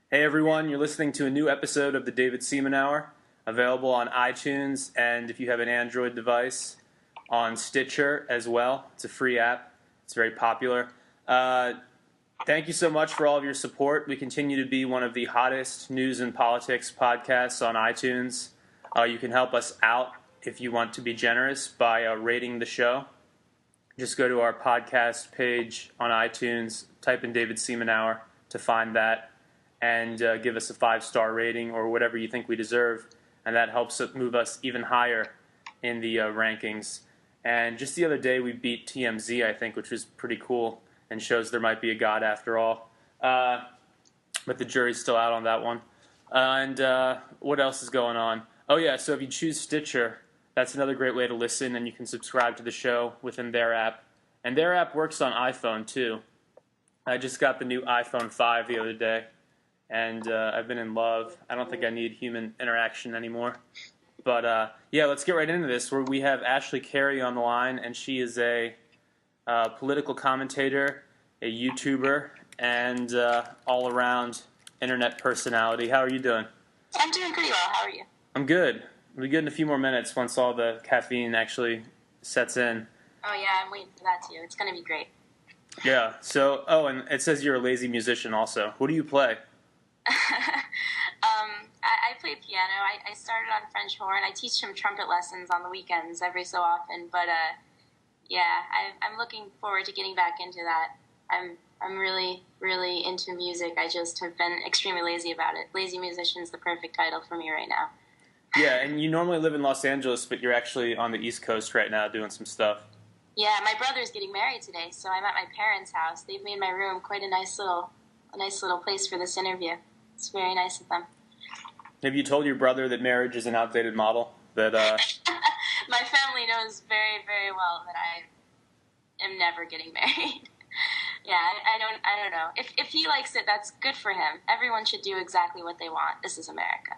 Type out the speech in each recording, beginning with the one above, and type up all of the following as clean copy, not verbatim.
Hey everyone, you're listening to a new episode of the David Seaman Hour, available on iTunes and if you have an Android device, on Stitcher as well. It's a free app. It's very popular. Thank you so much for all of your support. We continue to be one of the hottest news and politics podcasts on iTunes. You can help us out if you want to be generous by rating the show. Just go to our podcast page on iTunes, type in David Seaman Hour to find that, and give us a 5-star rating or whatever you think we deserve, and that helps move us even higher in the rankings. And just the other day we beat TMZ, I think, which was pretty cool and shows there might be a God after all. But the jury's still out on that one. And what else is going on? Oh yeah, so if you choose Stitcher, that's another great way to listen, and you can subscribe to the show within their app. And their app works on iPhone too. I just got the new iPhone 5 the other day, and I've been in love. I don't think I need human interaction anymore. But yeah, let's get right into this. Where we have Ashley Carey on the line, and she is a political commentator, a YouTuber, and all-around internet personality. How are you doing? I'm doing pretty well. How are you? I'm good. We'll be good in a few more minutes once all the caffeine actually sets in. Oh yeah, I'm waiting for that too. It's going to be great. Yeah. So, and it says you're a lazy musician also. What do you play? I play piano. I started on French horn. I teach some trumpet lessons on the weekends every so often. But yeah, I'm looking forward to getting back into that. I'm really, really into music. I just have been extremely lazy about it. Lazy musician's the perfect title for me right now. Yeah, and you normally live in Los Angeles, but you're actually on the East Coast right now doing some stuff. Yeah, my brother's getting married today, so I'm at my parents' house. They've made my room quite a nice little place for this interview. It's very nice of them. Have you told your brother that marriage is an outdated model? That my family knows very, very well that I am never getting married. Yeah, I don't know. If he likes it, that's good for him. Everyone should do exactly what they want. This is America.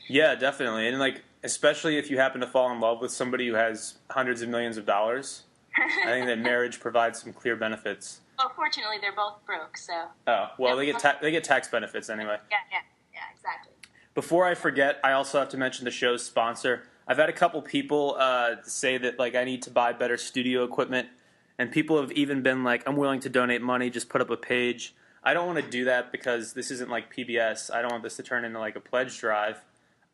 Yeah, definitely. And especially if you happen to fall in love with somebody who has hundreds of millions of dollars, I think that marriage provides some clear benefits. Well, fortunately, they're both broke, so. Oh, well, they get tax benefits anyway. Yeah, exactly. Before I forget, I also have to mention the show's sponsor. I've had a couple people say that I need to buy better studio equipment, and people have even been like, "I'm willing to donate money, just put up a page." I don't want to do that because this isn't like PBS. I don't want this to turn into a pledge drive.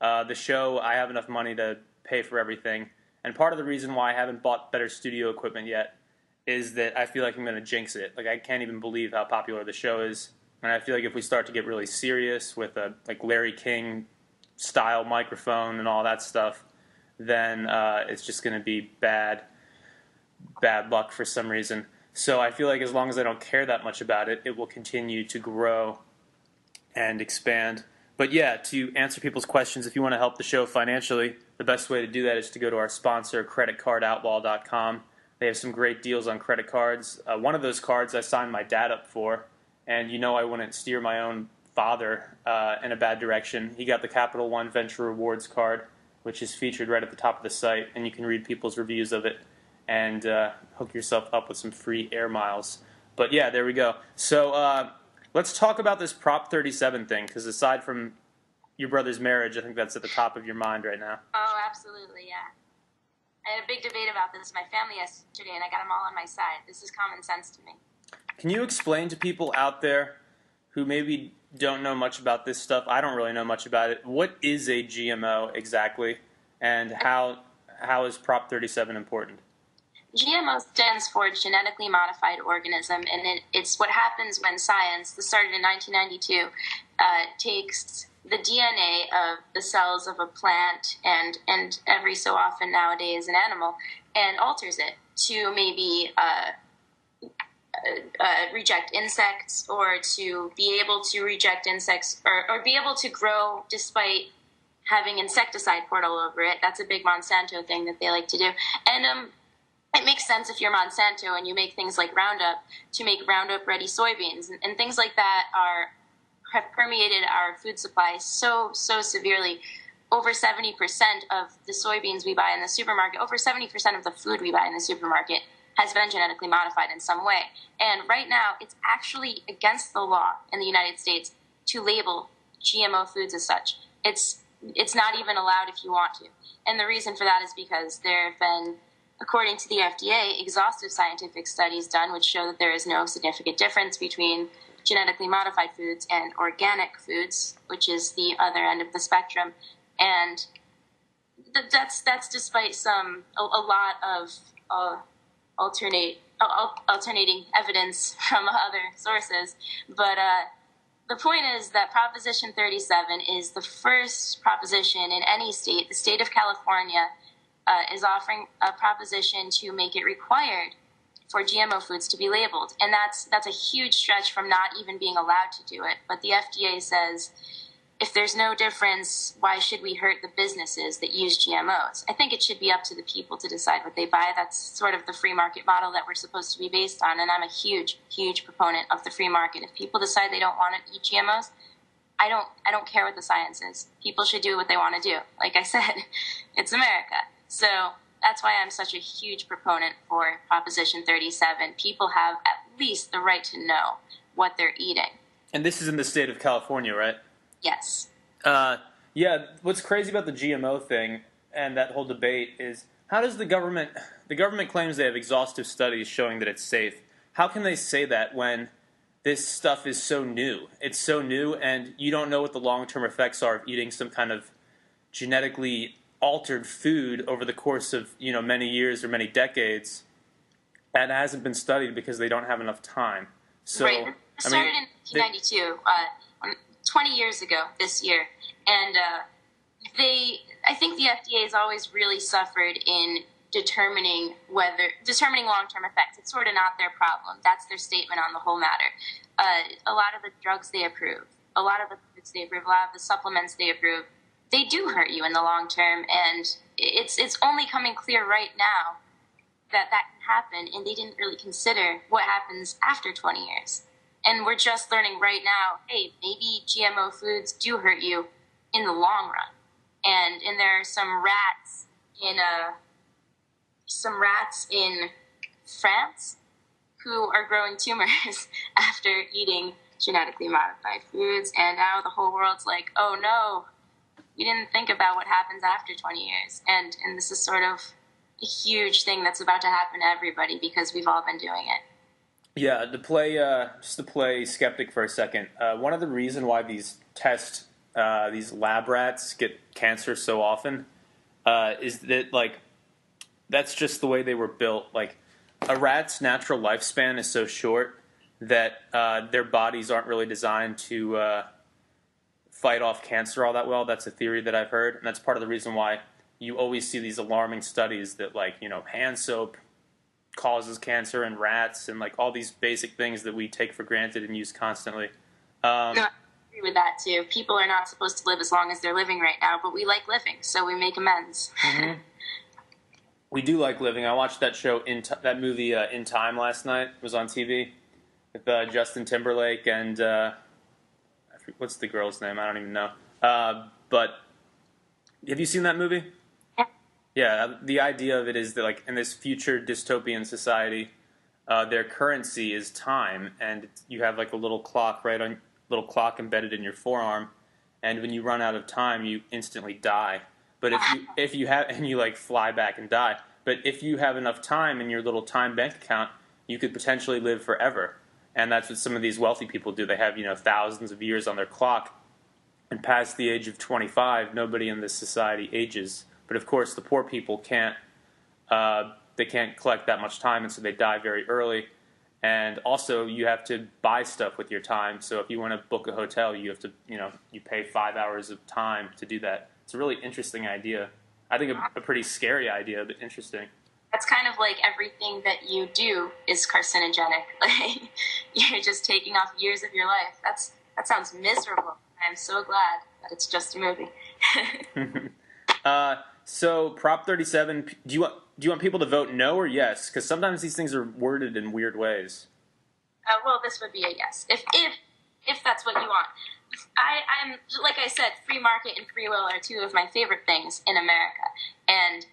The show, I have enough money to pay for everything. And part of the reason why I haven't bought better studio equipment yet is that I feel like I'm going to jinx it. I can't even believe how popular the show is. And I feel like if we start to get really serious with a Larry King style microphone and all that stuff, then it's just going to be bad luck for some reason. So I feel like as long as I don't care that much about it, it will continue to grow and expand. But yeah, to answer people's questions, if you want to help the show financially, the best way to do that is to go to our sponsor, creditcardoutlaw.com. They have some great deals on credit cards. One of those cards I signed my dad up for, and I wouldn't steer my own father in a bad direction. He got the Capital One Venture Rewards card, which is featured right at the top of the site, and you can read people's reviews of it and hook yourself up with some free air miles. But yeah, there we go. So let's talk about this Prop 37 thing, because aside from your brother's marriage, I think that's at the top of your mind right now. Oh, absolutely, yeah. I had a big debate about this with my family yesterday, and I got them all on my side. This is common sense to me. Can you explain to people out there who maybe don't know much about this stuff? I don't really know much about it. What is a GMO exactly, and how is Prop 37 important? GMO stands for genetically modified organism, and it's what happens when science, this started in 1992, takes the DNA of the cells of a plant and every so often nowadays an animal and alters it to maybe reject insects, or to be able to reject insects or be able to grow despite having insecticide poured all over it. That's a big Monsanto thing that they like to do. And it makes sense if you're Monsanto and you make things like Roundup to make Roundup-ready soybeans. And things like that have permeated our food supply so severely. Over 70% of the soybeans we buy in the supermarket, over 70% of the food we buy in the supermarket has been genetically modified in some way. And right now, it's actually against the law in the United States to label GMO foods as such. It's not even allowed if you want to. And the reason for that is because there have been, according to the FDA, exhaustive scientific studies done which show that there is no significant difference between genetically modified foods and organic foods, which is the other end of the spectrum. And that's despite a lot of alternating evidence from other sources. But the point is that Proposition 37 is the first proposition in any state. The state of California is offering a proposition to make it required for GMO foods to be labeled. And that's a huge stretch from not even being allowed to do it. But the FDA says, if there's no difference, why should we hurt the businesses that use GMOs? I think it should be up to the people to decide what they buy. That's sort of the free market model that we're supposed to be based on. And I'm a huge, huge proponent of the free market. If people decide they don't want to eat GMOs, I don't care what the science is. People should do what they want to do. Like I said, it's America. So that's why I'm such a huge proponent for Proposition 37. People have at least the right to know what they're eating. And this is in the state of California, right? Yes. Yeah, what's crazy about the GMO thing and that whole debate is how does the government claims they have exhaustive studies showing that it's safe. How can they say that when this stuff is so new? It's so new and you don't know what the long-term effects are of eating some kind of genetically altered food over the course of, many years or many decades, and it hasn't been studied because they don't have enough time. So, right. It started in 1992, 20 years ago this year, and I think the FDA has always really suffered in determining long-term effects. It's sort of not their problem. That's their statement on the whole matter. A lot of the drugs they approve, a lot of the foods they approve, a lot of the supplements they approve, they do hurt you in the long term, and it's only coming clear right now that can happen, and they didn't really consider what happens after 20 years. And we're just learning right now, hey, maybe GMO foods do hurt you in the long run. And there are some rats in France who are growing tumors after eating genetically modified foods, and now the whole world's like, oh no, we didn't think about what happens after 20 years. And this is sort of a huge thing that's about to happen to everybody because we've all been doing it. Yeah, just to play skeptic for a second, one of the reasons why these lab rats get cancer so often is that, that's just the way they were built. Like, a rat's natural lifespan is so short that their bodies aren't really designed to fight off cancer all that well. That's a theory that I've heard, and that's part of the reason why you always see these alarming studies that, hand soap causes cancer in rats and, all these basic things that we take for granted and use constantly. No, I agree with that, too. People are not supposed to live as long as they're living right now, but we like living, so we make amends. Mm-hmm. We do like living. I watched that show, that movie In Time last night. It was on TV with Justin Timberlake and what's the girl's name? I don't even know. But have you seen that movie? Yeah, the idea of it is that, in this future dystopian society, their currency is time, and you have a little clock embedded in your forearm, and when you run out of time, you instantly die. But if you have and you fly back and die, but if you have enough time in your little time bank account, you could potentially live forever, and that's what some of these wealthy people do. They have thousands of years on their clock, and past the age of 25, nobody in this society ages. But of course, the poor people can't collect that much time, and so they die very early. And also, you have to buy stuff with your time. So if you want to book a hotel, you have to, you pay 5 hours of time to do that. It's a really interesting idea. I think a pretty scary idea, but interesting. That's kind of like everything that you do is carcinogenic. You're just taking off years of your life. That sounds miserable. I'm so glad that it's just a movie. So Prop 37, do you want people to vote no or yes? Because sometimes these things are worded in weird ways. Well, this would be a yes, if that's what you want. I'm like I said, free market and free will are two of my favorite things in America. And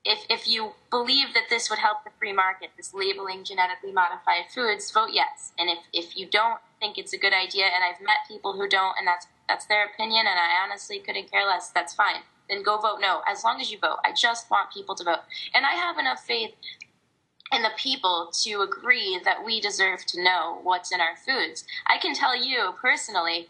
if you believe that this would help the free market, this labeling genetically modified foods, vote yes. And if you don't think it's a good idea, and I've met people who don't, and that's That's their opinion, and I honestly couldn't care less. That's fine. Then go vote no, as long as you vote. I just want people to vote. And I have enough faith in the people to agree that we deserve to know what's in our foods. I can tell you personally,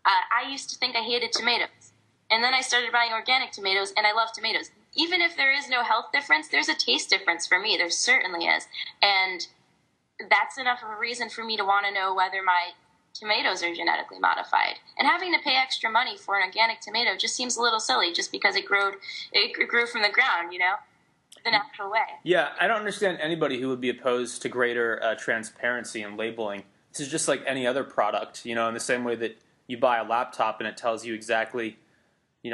I used to think I hated tomatoes. And then I started buying organic tomatoes, and I love tomatoes. Even if there is no health difference, there's a taste difference for me. There certainly is. And that's enough of a reason for me to want to know whether my tomatoes are genetically modified. And having to pay extra money for an organic tomato just seems a little silly just because it grew from the ground, the natural way. Yeah, I don't understand anybody who would be opposed to greater transparency and labeling. This is just like any other product, in the same way that you buy a laptop and it tells you exactly,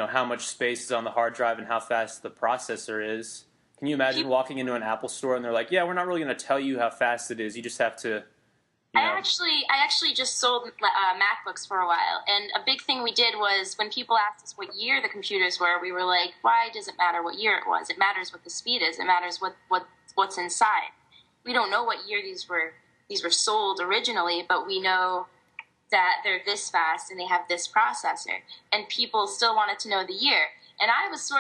how much space is on the hard drive and how fast the processor is. Can you imagine walking into an Apple store and they're like, yeah, we're not really going to tell you how fast it is. You just have to, I actually just sold MacBooks for a while, and a big thing we did was when people asked us what year the computers were, we were like, why does it matter what year it was? It matters what the speed is. It matters what's inside. We don't know what year these were sold originally, but we know that they're this fast and they have this processor, and people still wanted to know the year. And I was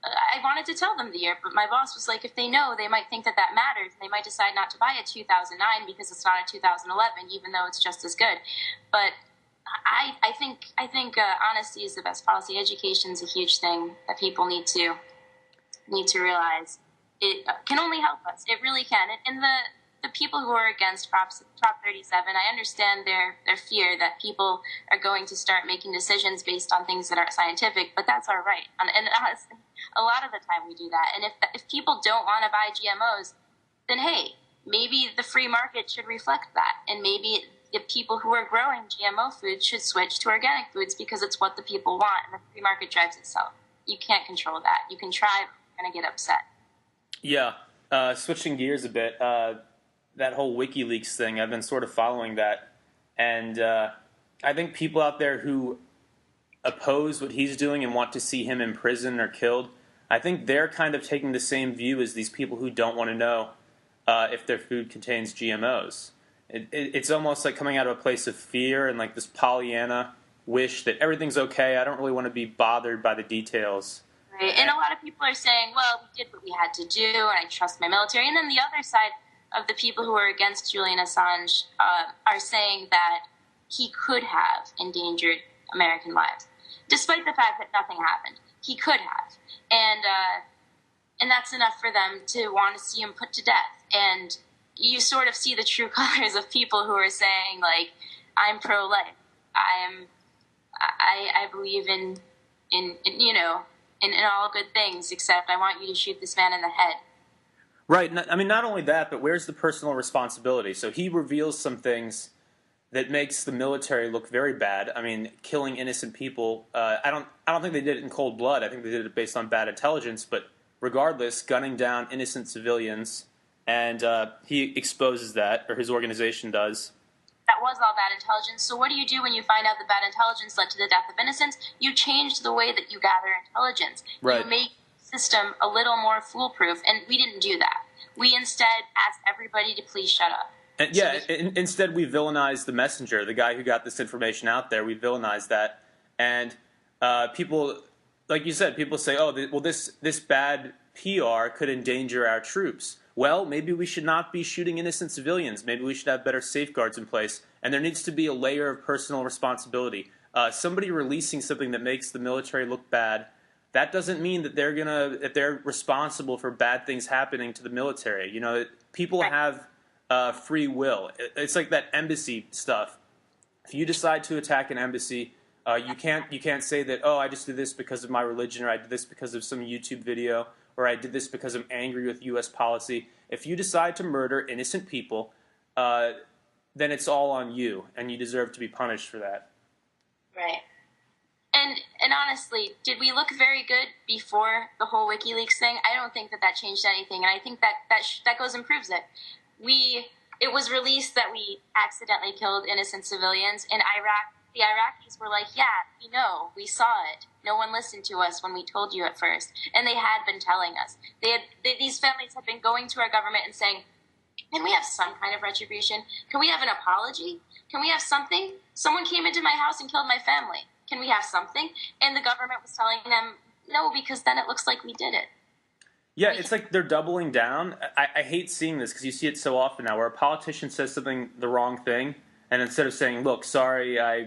I wanted to tell them the year, but my boss was like, if they know, they might think that matters, and they might decide not to buy a 2009 because it's not a 2011, even though it's just as good. But I think honesty is the best policy. Education is a huge thing that people need to realize. It can only help us. It really can. And the people who are against Prop 37, I understand their fear that people are going to start making decisions based on things that aren't scientific, but that's our right. And honestly, a lot of the time we do that. And if people don't want to buy GMOs, then hey, maybe the free market should reflect that. And maybe the people who are growing GMO foods should switch to organic foods because it's what the people want, and the free market drives itself. You can't control that. You can try, but you're going to get upset. Yeah. Switching gears a bit, that whole WikiLeaks thing, I've been sort of following that. And I think people out there who oppose what he's doing and want to see him in prison or killed, I think they're kind of taking the same view as these people who don't want to know if their food contains GMOs. It's almost like coming out of a place of fear and like this Pollyanna wish that everything's okay. I don't really want to be bothered by the details. Right. And a lot of people are saying, well, we did what we had to do, and I trust my military. And then the other side of the people who are against Julian Assange are saying that he could have endangered American lives, despite the fact that nothing happened. He could have. And that's enough for them to want to see him put to death. And you sort of see the true colors of people who are saying, like, I'm pro-life. I believe in all good things, except I want you to shoot this man in the head. Right. I mean, not only that, but where's the personal responsibility? So he reveals some things that makes the military look very bad. I mean, killing innocent people. I don't think they did it in cold blood. I think they did it based on bad intelligence. But regardless, gunning down innocent civilians, and he exposes that, or his organization does. That was all bad intelligence. So what do you do when you find out that bad intelligence led to the death of innocents? You change the way that you gather intelligence. Right. You make the system a little more foolproof, and we didn't do that. We instead asked everybody to please shut up. And, yeah, instead we villainized the messenger, the guy who got this information out there. We villainized that. And people, like you said, people say, oh, well, this bad PR could endanger our troops. Well, maybe we should not be shooting innocent civilians. Maybe we should have better safeguards in place. And there needs to be a layer of personal responsibility. Somebody releasing something that makes the military look bad, that doesn't mean that they're responsible for bad things happening to the military. You know, people have free will. It's like that embassy stuff. If you decide to attack an embassy, you can't say that, oh, I just did this because of my religion, or I did this because of some YouTube video, or I did this because I'm angry with U.S. policy. If you decide to murder innocent people, then it's all on you, and you deserve to be punished for that. Right. And honestly, did we look very good before the whole WikiLeaks thing? I don't think that changed anything, and I think that goes and proves it. It was released that we accidentally killed innocent civilians in Iraq. The Iraqis were like, yeah, we know, we saw it. No one listened to us when we told you at first. And they had been telling us. These families had been going to our government and saying, Can we have some kind of retribution? Can we have an apology? Can we have something? Someone came into my house and killed my family. Can we have something? And the government was telling them, no, because then it looks like we did it. Yeah, it's like they're doubling down. I hate seeing this because you see it so often now where a politician says something, the wrong thing, and instead of saying, look, sorry, I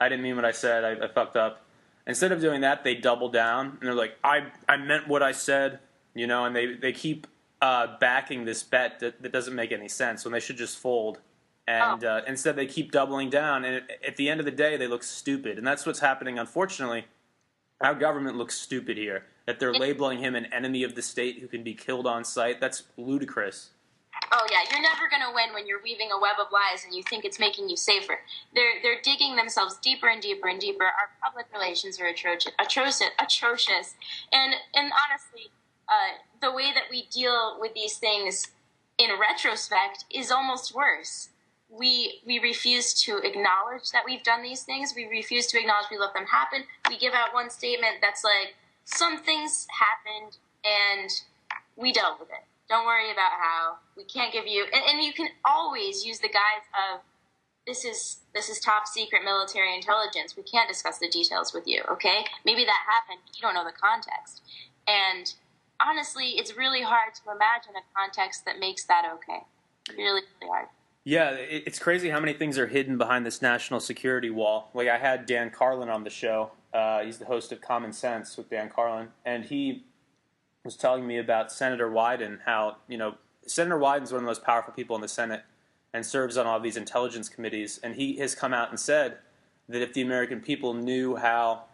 didn't mean what I said, I fucked up. Instead of doing that, they double down, and they're like, I meant what I said, and they keep backing this bet that doesn't make any sense when they should just fold. And instead they keep doubling down, and at the end of the day, they look stupid. And that's what's happening, unfortunately. Our government looks stupid here. That they're labeling him an enemy of the state who can be killed on sight. That's ludicrous. Oh, yeah, you're never going to win when you're weaving a web of lies and you think it's making you safer. They're digging themselves deeper and deeper and deeper. Our public relations are atrocious. And honestly, the way that we deal with these things in retrospect is almost worse. We refuse to acknowledge that we've done these things. We refuse to acknowledge we let them happen. We give out one statement that's like, some things happened and we dealt with it. Don't worry about how. We can't give you, and you can always use the guise of, this is top secret military intelligence. We can't discuss the details with you, okay? Maybe that happened, but you don't know the context. And honestly, it's really hard to imagine a context that makes that okay. Really, really hard. Yeah, it's crazy how many things are hidden behind this national security wall. Like, I had Dan Carlin on the show. He's the host of Common Sense with Dan Carlin, and he was telling me about Senator Wyden, how, Senator Wyden's one of the most powerful people in the Senate and serves on all these intelligence committees, and he has come out and said that if the American people knew how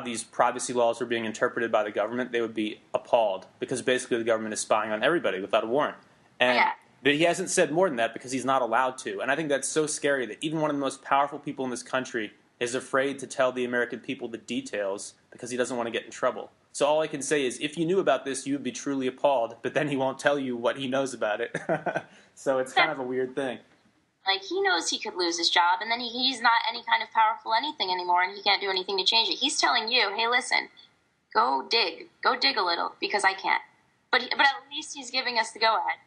these privacy laws were being interpreted by the government, they would be appalled, because basically the government is spying on everybody without a warrant. And but he hasn't said more than that because he's not allowed to. And I think that's so scary that even one of the most powerful people in this country is afraid to tell the American people the details because he doesn't want to get in trouble. So all I can say is, if you knew about this, you would be truly appalled, but then he won't tell you what he knows about it. So it's kind of a weird thing. Like, he knows he could lose his job, and then he's not any kind of powerful anything anymore, and he can't do anything to change it. He's telling you, hey, listen, go dig a little, because I can't. But at least he's giving us the go-ahead.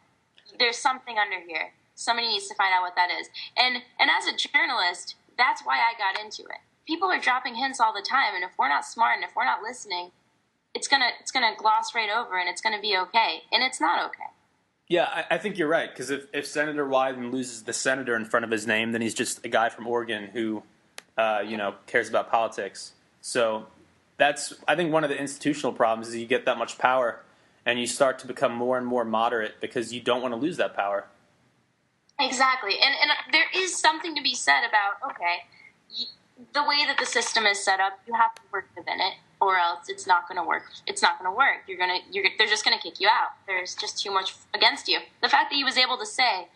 There's something under here. Somebody needs to find out what that is. And as a journalist, that's why I got into it. People are dropping hints all the time, and if we're not smart and if we're not listening, it's gonna gloss right over, and it's gonna be okay. And it's not okay. Yeah, I think you're right, because if Senator Wyden loses the senator in front of his name, then he's just a guy from Oregon who, cares about politics. So that's, I think, one of the institutional problems is you get that much power, and you start to become more and more moderate because you don't want to lose that power. Exactly. And there is something to be said about, okay, the way that the system is set up, you have to work within it, or else it's not going to work. It's not going to work. They're just going to kick you out. There's just too much against you. The fact that he was able to say,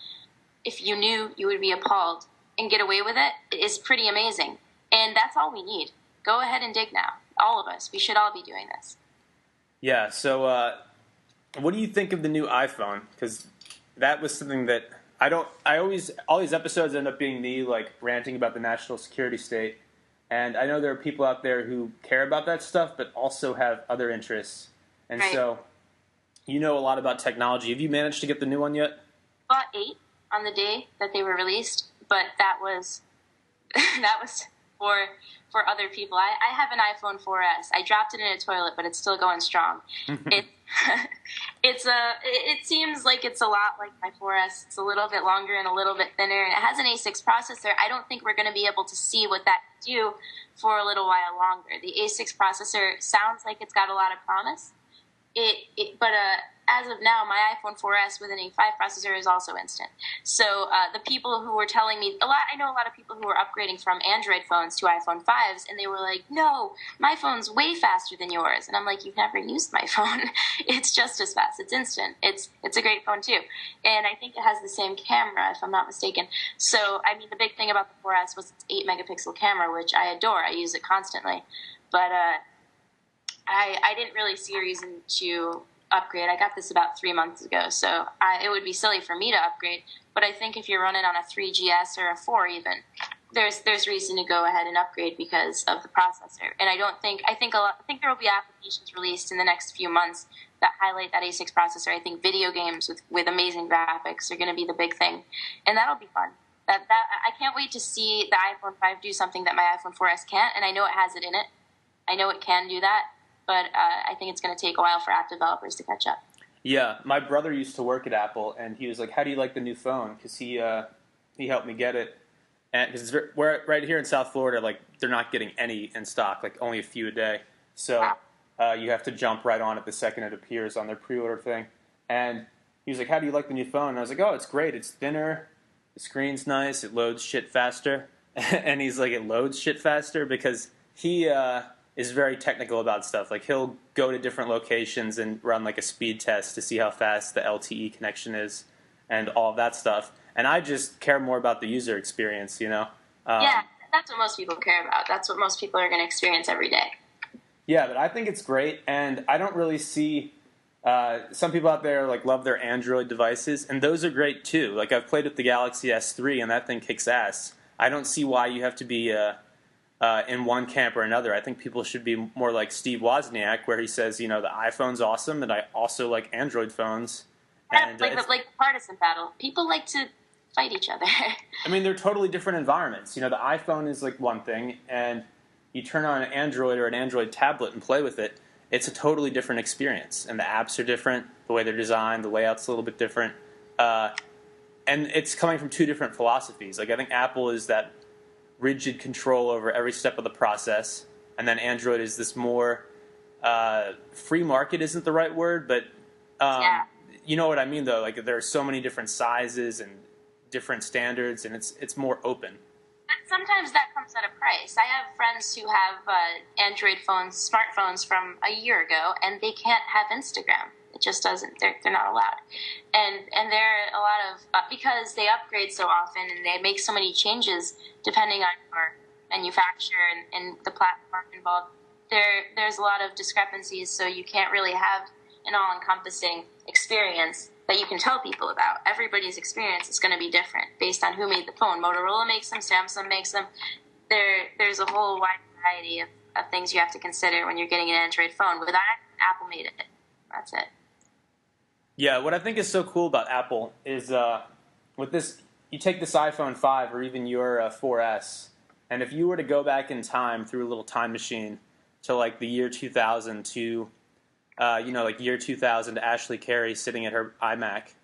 if you knew, you would be appalled, and get away with it is pretty amazing. And that's all we need. Go ahead and dig now. All of us. We should all be doing this. Yeah, so what do you think of the new iPhone? Because that was something that all these episodes end up being me, like, ranting about the national security state. And I know there are people out there who care about that stuff, but also have other interests. And right. So, you know a lot about technology. Have you managed to get the new one yet? Bought 8 on the day that they were released, but that was for other people. I have an iPhone 4S. I dropped it in a toilet, but it's still going strong. It seems like it's a lot like my 4S. It's a little bit longer and a little bit thinner, and it has an A6 processor. I don't think we're going to be able to see what that can do for a little while longer. The A6 processor sounds like it's got a lot of promise. But as of now, my iPhone 4S with an A5 processor is also instant. So the people who were telling me, I know a lot of people who were upgrading from Android phones to iPhone 5s, and they were like, no, my phone's way faster than yours. And I'm like, you've never used my phone. It's just as fast. It's instant. It's a great phone too. And I think it has the same camera, if I'm not mistaken. So, I mean, the big thing about the 4S was its 8-megapixel camera, which I adore. I use it constantly. But I didn't really see a reason to upgrade. I got this about 3 months ago, so it would be silly for me to upgrade. But I think if you're running on a 3GS or a 4 even, there's reason to go ahead and upgrade because of the processor. And I think there will be applications released in the next few months that highlight that A6 processor. I think video games with amazing graphics are going to be the big thing, and that'll be fun. That I can't wait to see the iPhone 5 do something that my iPhone 4S can't, and I know it has it in it. I know it can do that, but I think it's going to take a while for app developers to catch up. Yeah, my brother used to work at Apple, and he was like, "How do you like the new phone?" Because he helped me get it, and because we're right here in South Florida, like they're not getting any in stock, like only a few a day. So you have to jump right on it the second it appears on their pre-order thing. And he was like, "How do you like the new phone?" And I was like, "Oh, it's great. It's thinner. The screen's nice. It loads shit faster." And he's like, "It loads shit faster," because he is very technical about stuff. Like he'll go to different locations and run like a speed test to see how fast the LTE connection is and all of that stuff. And I just care more about the user experience, you know? Yeah, that's what most people care about. That's what most people are going to experience every day. Yeah, but I think it's great, and I don't really see some people out there like love their Android devices, and those are great too. Like I've played with the Galaxy S3, and that thing kicks ass. I don't see why you have to be in one camp or another. I think people should be more like Steve Wozniak, where he says, you know, the iPhone's awesome, and I also like Android phones. And, like the partisan battle. People like to fight each other. I mean, they're totally different environments. You know, the iPhone is like one thing, and you turn on an Android or an Android tablet and play with it, it's a totally different experience. And the apps are different, the way they're designed, the layout's a little bit different. And it's coming from two different philosophies. Like, I think Apple is that rigid control over every step of the process, and then Android is this more free market isn't the right word, but you know what I mean, though. Like, there are so many different sizes and different standards, and it's more open. But sometimes that comes at a price. I have friends who have Android phones, smartphones from a year ago, and they can't have Instagram. It just doesn't. They're not allowed. And there are a lot of because they upgrade so often and they make so many changes depending on your manufacturer and the platform involved. There's a lot of discrepancies, so you can't really have an all-encompassing experience that you can tell people about. Everybody's experience is going to be different based on who made the phone. Motorola makes them, Samsung makes them. There's a whole wide variety of things you have to consider when you're getting an Android phone. With that, Apple made it. That's it. Yeah, what I think is so cool about Apple is with this, you take this iPhone 5 or even your 4S, and if you were to go back in time through a little time machine to like the year 2000 to like year 2000 to Ashley Carey sitting at her iMac,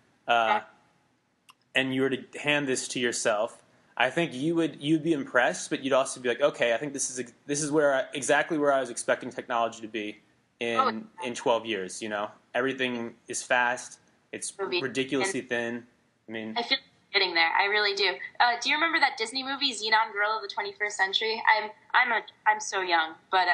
and you were to hand this to yourself, I think you'd be impressed, but you'd also be like, okay, I think this is exactly where I was expecting technology to be in 12 years. You know, everything is fast. It's ridiculously thin. I mean, I feel like getting there. I really do. Do you remember that Disney movie Xenon Girl of the 21st Century? I'm so young, but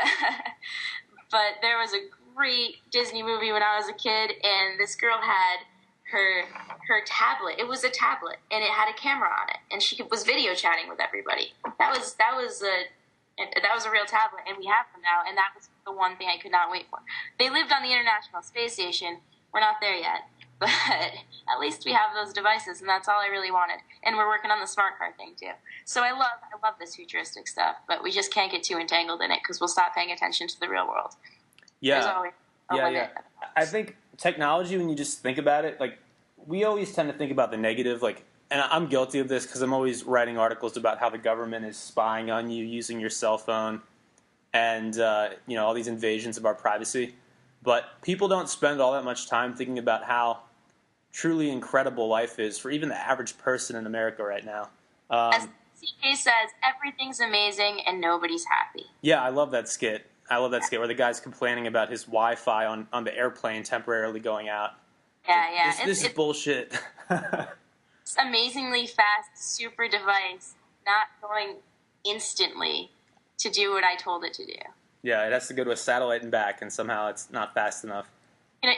but there was a great Disney movie when I was a kid, and this girl had her tablet. It was a tablet, and it had a camera on it, and she was video chatting with everybody. That was a real tablet, and we have them now, and that was the one thing I could not wait for. They lived on the International Space Station. We're not there yet, but at least we have those devices, and that's all I really wanted. And we're working on the smart car thing too. So I love this futuristic stuff, but we just can't get too entangled in it because we'll stop paying attention to the real world. Yeah. There's always a limit. I think technology, when you just think about it, like we always tend to think about the negative, like, and I'm guilty of this because I'm always writing articles about how the government is spying on you using your cell phone and, all these invasions of our privacy. But people don't spend all that much time thinking about how truly incredible life is for even the average person in America right now. As CK says, everything's amazing and nobody's happy. Yeah, I love that skit. Where the guy's complaining about his Wi-Fi on the airplane temporarily going out. Yeah. This is bullshit. It's amazingly fast, super device, not going instantly to do what I told it to do. Yeah, it has to go to a satellite and back, and somehow it's not fast enough.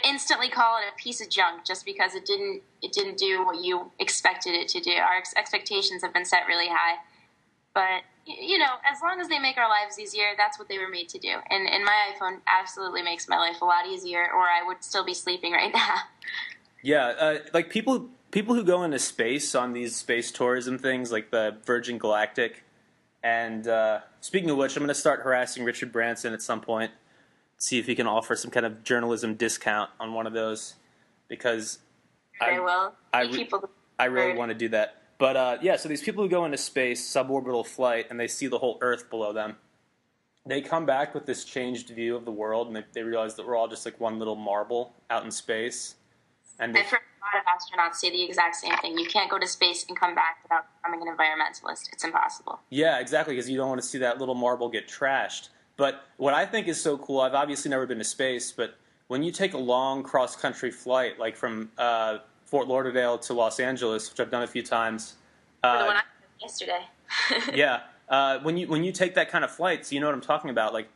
Instantly call it a piece of junk just because it didn't do what you expected it to do. Our expectations have been set really high. But, as long as they make our lives easier, that's what they were made to do. And my iPhone absolutely makes my life a lot easier, or I would still be sleeping right now. Yeah, like people who go into space on these space tourism things, like the Virgin Galactic, And speaking of which, I'm going to start harassing Richard Branson at some point, see if he can offer some kind of journalism discount on one of those, because Very well. I really want to do that. But yeah, so these people who go into space, suborbital flight, and they see the whole Earth below them, they come back with this changed view of the world, and they realize that we're all just like one little marble out in space. And I've heard a lot of astronauts say the exact same thing. You can't go to space and come back without becoming an environmentalist. It's impossible. yeah, exactly, because you don't want to see that little marble get trashed. But what I think is so cool, I've obviously never been to space, but when you take a long cross-country flight, like from Fort Lauderdale to Los Angeles, which I've done a few times. The one I did yesterday. Yeah. When you take that kind of flight, so you know what I'm talking about. Like,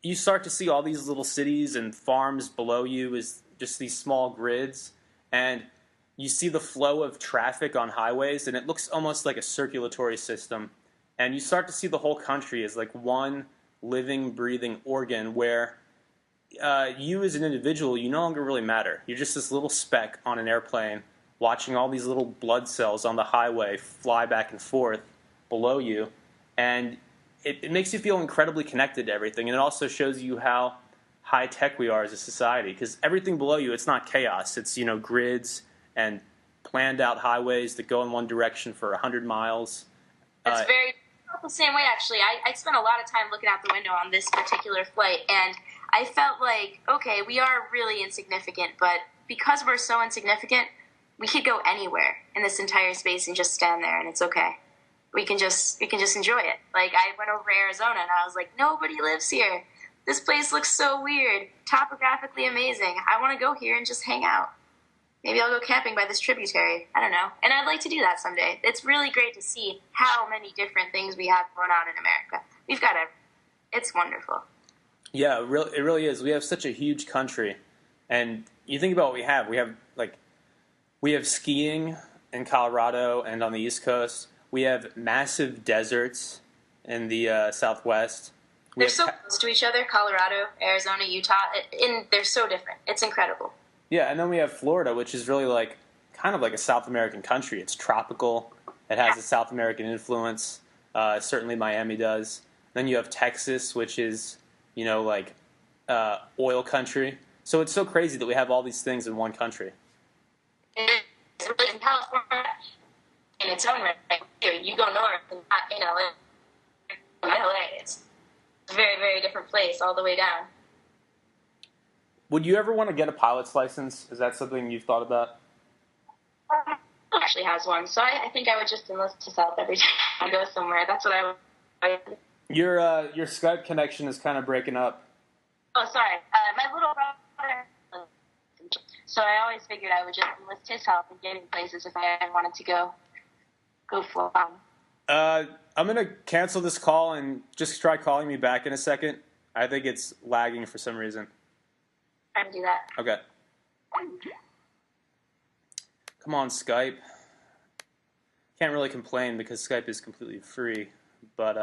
you start to see all these little cities and farms below you as just these small grids, and you see the flow of traffic on highways, and it looks almost like a circulatory system. And you start to see the whole country as like one living, breathing organ where you as an individual, you no longer really matter. You're just this little speck on an airplane watching all these little blood cells on the highway fly back and forth below you. And it makes you feel incredibly connected to everything. And it also shows you how high-tech we are as a society. Because everything below you, it's not chaos. It's, grids and planned-out highways that go in one direction for 100 miles. It's very the same way, actually. I spent a lot of time looking out the window on this particular flight, and I felt like, okay, we are really insignificant, but because we're so insignificant, we could go anywhere in this entire space and just stand there, and it's okay. We can just enjoy it. Like, I went over to Arizona, and I was like, nobody lives here. This place looks so weird, topographically amazing. I want to go here and just hang out. Maybe I'll go camping by this tributary. I don't know. And I'd like to do that someday. It's really great to see how many different things we have going on in America. We've got everything. It's wonderful. Yeah, it really is. We have such a huge country. And you think about what we have. We have skiing in Colorado and on the East Coast. We have massive deserts in the Southwest. They're so close to each other, Colorado, Arizona, Utah. They're so different. It's incredible. Yeah, and then we have Florida, which is really kind of like a South American country. It's tropical. It has a South American influence. Certainly Miami does. Then you have Texas, which is, oil country. So it's so crazy that we have all these things in one country. It's really in California in its own right. You go north and not in LA. It's a very, very different place all the way down. Would you ever want to get a pilot's license? Is that something you've thought about? Actually has one, so I think I would just enlist to South every time I go somewhere. That's what I would. Your Skype connection is kind of breaking up. Oh, sorry. My little brother. So I always figured I would just enlist his help in getting places if I ever wanted to go fly. I'm gonna cancel this call and just try calling me back in a second. I think it's lagging for some reason. Try to do that. Okay. Come on, Skype. Can't really complain because Skype is completely free, but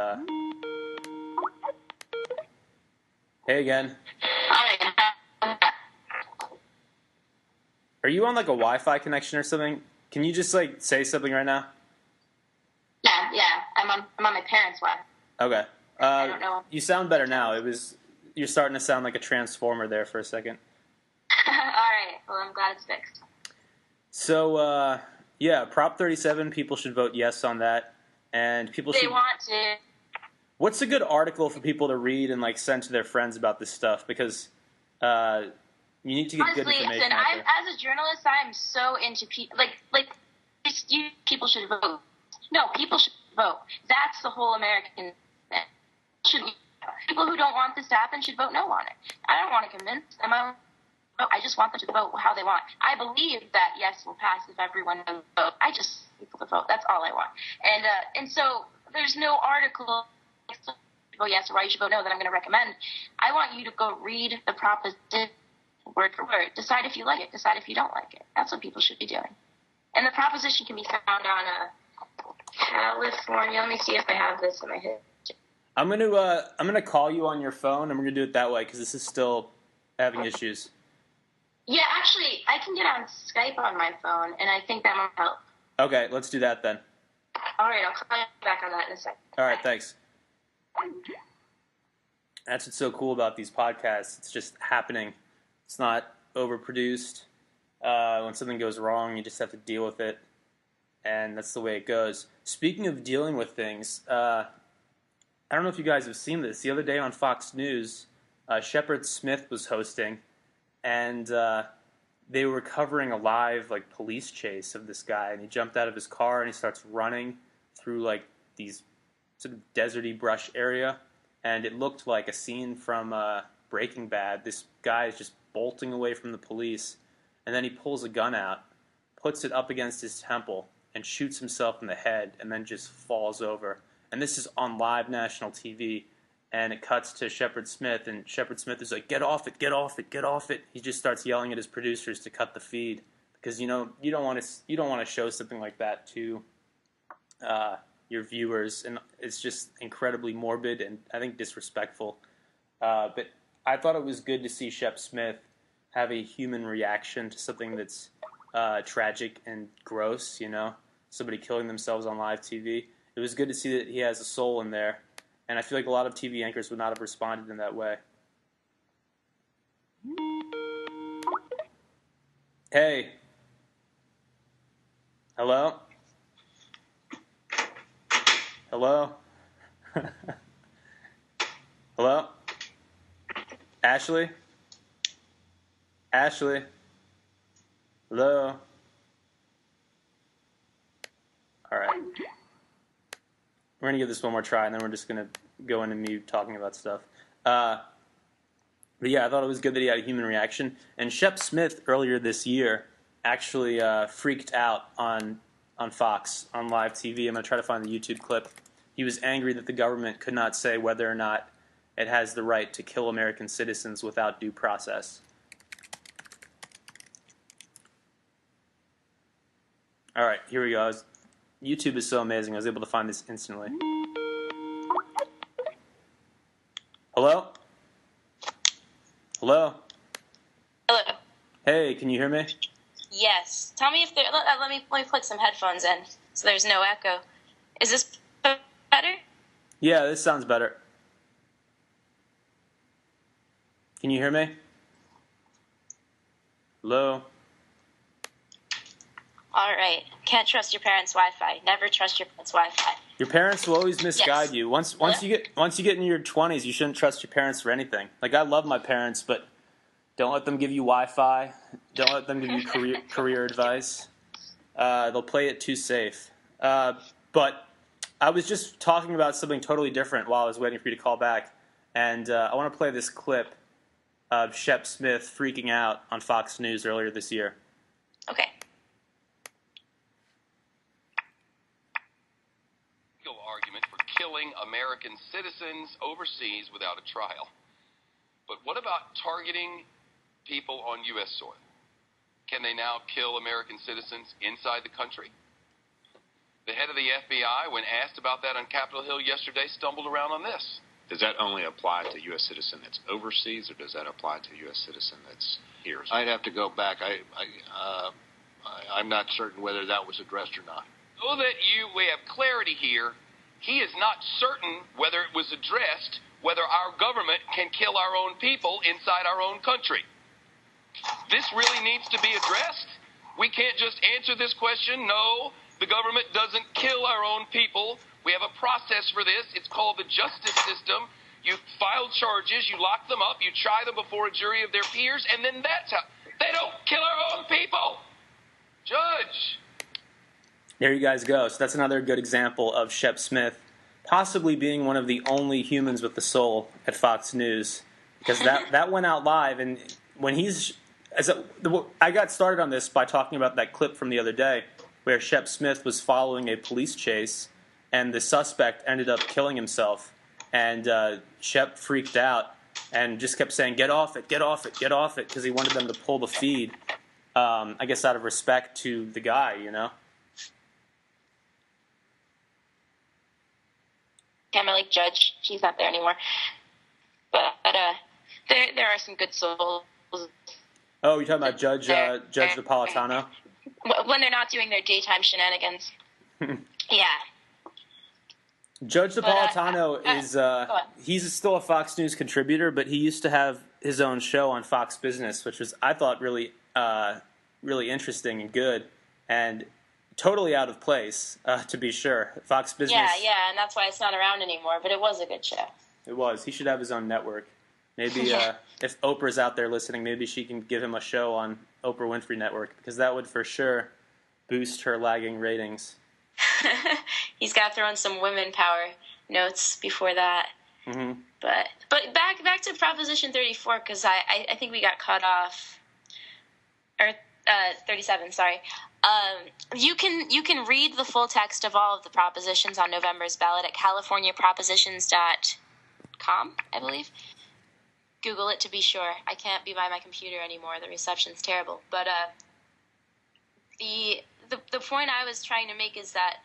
hey again. Are you on like a Wi-Fi connection or something? Can you just say something right now? Yeah. I'm on my parents' Wi-Fi. Okay. I don't know. You sound better now. You're starting to sound like a transformer there for a second. All right. Well, I'm glad it's fixed. So, yeah, Prop 37, people should vote yes on that. And people should... They want to. What's a good article for people to read and, send to their friends about this stuff? Because you need to get good information listen, out there. as a journalist, I'm so into people... people should vote. No, people should vote. That's the whole American thing. People who don't want this to happen should vote no on it. I don't want to convince them. I just want them to vote how they want. I believe that yes will pass if everyone does vote. I just want people to vote. That's all I want. And so there's no article vote yes or why you should vote no that I'm going to recommend. I want you to go read the proposition word for word. Decide if you like it. Decide if you don't like it. That's what people should be doing. And the proposition can be found on California. Let me see if I have this in my head. I'm gonna call you on your phone, and we're gonna do it that way because this is still having issues. Yeah, actually, I can get on Skype on my phone, and I think that might help. Okay, let's do that then. All right, I'll call you back on that in a second. All right, thanks. That's what's so cool about these podcasts. It's just happening. It's not overproduced. When something goes wrong, you just have to deal with it, and that's the way it goes. Speaking of dealing with things, I don't know if you guys have seen this. The other day on Fox News, Shepard Smith was hosting, and they were covering a live police chase of this guy, and he jumped out of his car and he starts running through these sort of deserty brush area, and it looked like a scene from Breaking Bad. This guy is just bolting away from the police, and then he pulls a gun out, puts it up against his temple, and shoots himself in the head, and then just falls over. And this is on live national TV, and it cuts to Shepard Smith, and Shepard Smith is like, "Get off it, get off it, get off it." He just starts yelling at his producers to cut the feed, because you don't want to show something like that to your viewers, and it's just incredibly morbid and I think disrespectful. But I thought it was good to see Shep Smith have a human reaction to something that's tragic and gross, somebody killing themselves on live TV. It was good to see that he has a soul in there, and I feel like a lot of TV anchors would not have responded in that way. Hey. Hello? Hello? Hello? Ashley? Ashley? Hello? All right. We're going to give this one more try, and then we're just going to go into me talking about stuff. But yeah, I thought it was good that he had a human reaction. And Shep Smith, earlier this year, actually freaked out on Fox, on live TV. I'm going to try to find the YouTube clip. He was angry that the government could not say whether or not it has the right to kill American citizens without due process. All right, here we go. YouTube is so amazing. I was able to find this instantly. Hello? Hello? Hello. Hey, can you hear me? Yes. Tell me if there. Let me plug some headphones in so there's no echo. Is this better? Yeah, this sounds better. Can you hear me? Hello? All right. Can't trust your parents' Wi-Fi. Never trust your parents' Wi-Fi. Your parents will always misguide you. Once you get in your 20s, you shouldn't trust your parents for anything. I love my parents, but don't let them give you Wi-Fi. Don't let them give you career advice. They'll play it too safe. But I was just talking about something totally different while I was waiting for you to call back, and I want to play this clip of Shep Smith freaking out on Fox News earlier this year. Okay. Argument for killing American citizens overseas without a trial. But what about targeting people on U.S. soil? Can they now kill American citizens inside the country? The head of the FBI, when asked about that on Capitol Hill yesterday, stumbled around on this. Does that only apply to U.S. citizen that's overseas, or does that apply to U.S. citizen that's here? I'd have to go back. I'm not certain whether that was addressed or not. So that we have clarity here, he is not certain whether it was addressed, whether our government can kill our own people inside our own country. This really needs to be addressed. We can't just answer this question. No, the government doesn't kill our own people. We have a process for this. It's called the justice system. You file charges, you lock them up, you try them before a jury of their peers, and then that's how. They don't kill our own people. Judge. There you guys go. So that's another good example of Shep Smith possibly being one of the only humans with the soul at Fox News, because that went out live. And when I got started on this by talking about that clip from the other day where Shep Smith was following a police chase and the suspect ended up killing himself, and Shep freaked out and just kept saying, "Get off it, get off it, get off it," because he wanted them to pull the feed, I guess out of respect to the guy, Emily Judge, she's not there anymore. But there are some good souls. Oh, you're talking about Judge Napolitano? When they're not doing their daytime shenanigans. Yeah. Judge But, Napolitano is go on. he's still a Fox News contributor, but he used to have his own show on Fox Business, which was, I thought, really really interesting and good, and totally out of place, to be sure. Fox Business. Yeah, and that's why it's not around anymore. But it was a good show. It was. He should have his own network. Maybe if Oprah's out there listening, maybe she can give him a show on Oprah Winfrey Network, because that would for sure boost her lagging ratings. He's got to throw in some women power notes before that. Mm-hmm. But back to Proposition 34, because I think we got cut off, or 37. Sorry. You can read the full text of all of the propositions on November's ballot at CaliforniaPropositions.com, I believe. Google it to be sure. I can't be by my computer anymore. The reception's terrible. But the point I was trying to make is that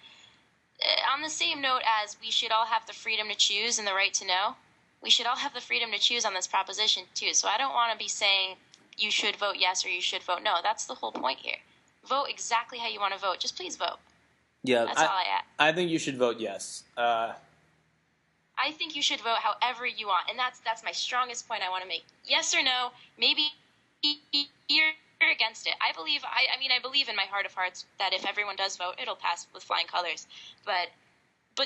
on the same note as we should all have the freedom to choose and the right to know, we should all have the freedom to choose on this proposition too. So I don't want to be saying you should vote yes or you should vote no. That's the whole point here. Vote exactly how you want to vote. Just please vote. Yeah, that's all I add. I think you should vote yes. I think you should vote however you want, and that's my strongest point I want to make. Yes or no, maybe you're against it. I believe in my heart of hearts that if everyone does vote, it'll pass with flying colors. But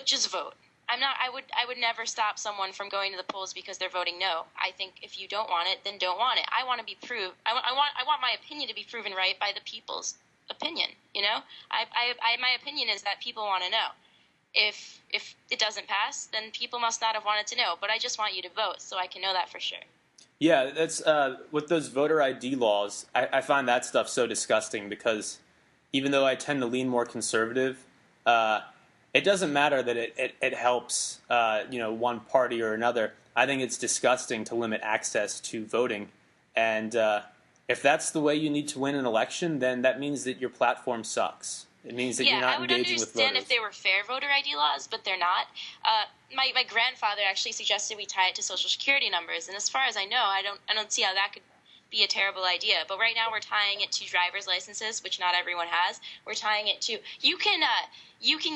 just vote. I would never stop someone from going to the polls because they're voting no. I think if you don't want it, then don't want it. I want to be proved. I want my opinion to be proven right by the people's opinion. You know, my opinion is that people want to know. If it doesn't pass, then people must not have wanted to know. But I just want you to vote so I can know that for sure. Yeah, that's with those voter ID laws. I find that stuff so disgusting because even though I tend to lean more conservative, it doesn't matter that it helps one party or another. I think it's disgusting to limit access to voting, and if that's the way you need to win an election, then that means that your platform sucks. It means that you're not engaging with voters. I would understand if they were fair voter ID laws, but they're not. My grandfather actually suggested we tie it to Social Security numbers, and as far as I know, I don't see how that could be a terrible idea. But right now we're tying it to driver's licenses, which not everyone has. We're tying it to you can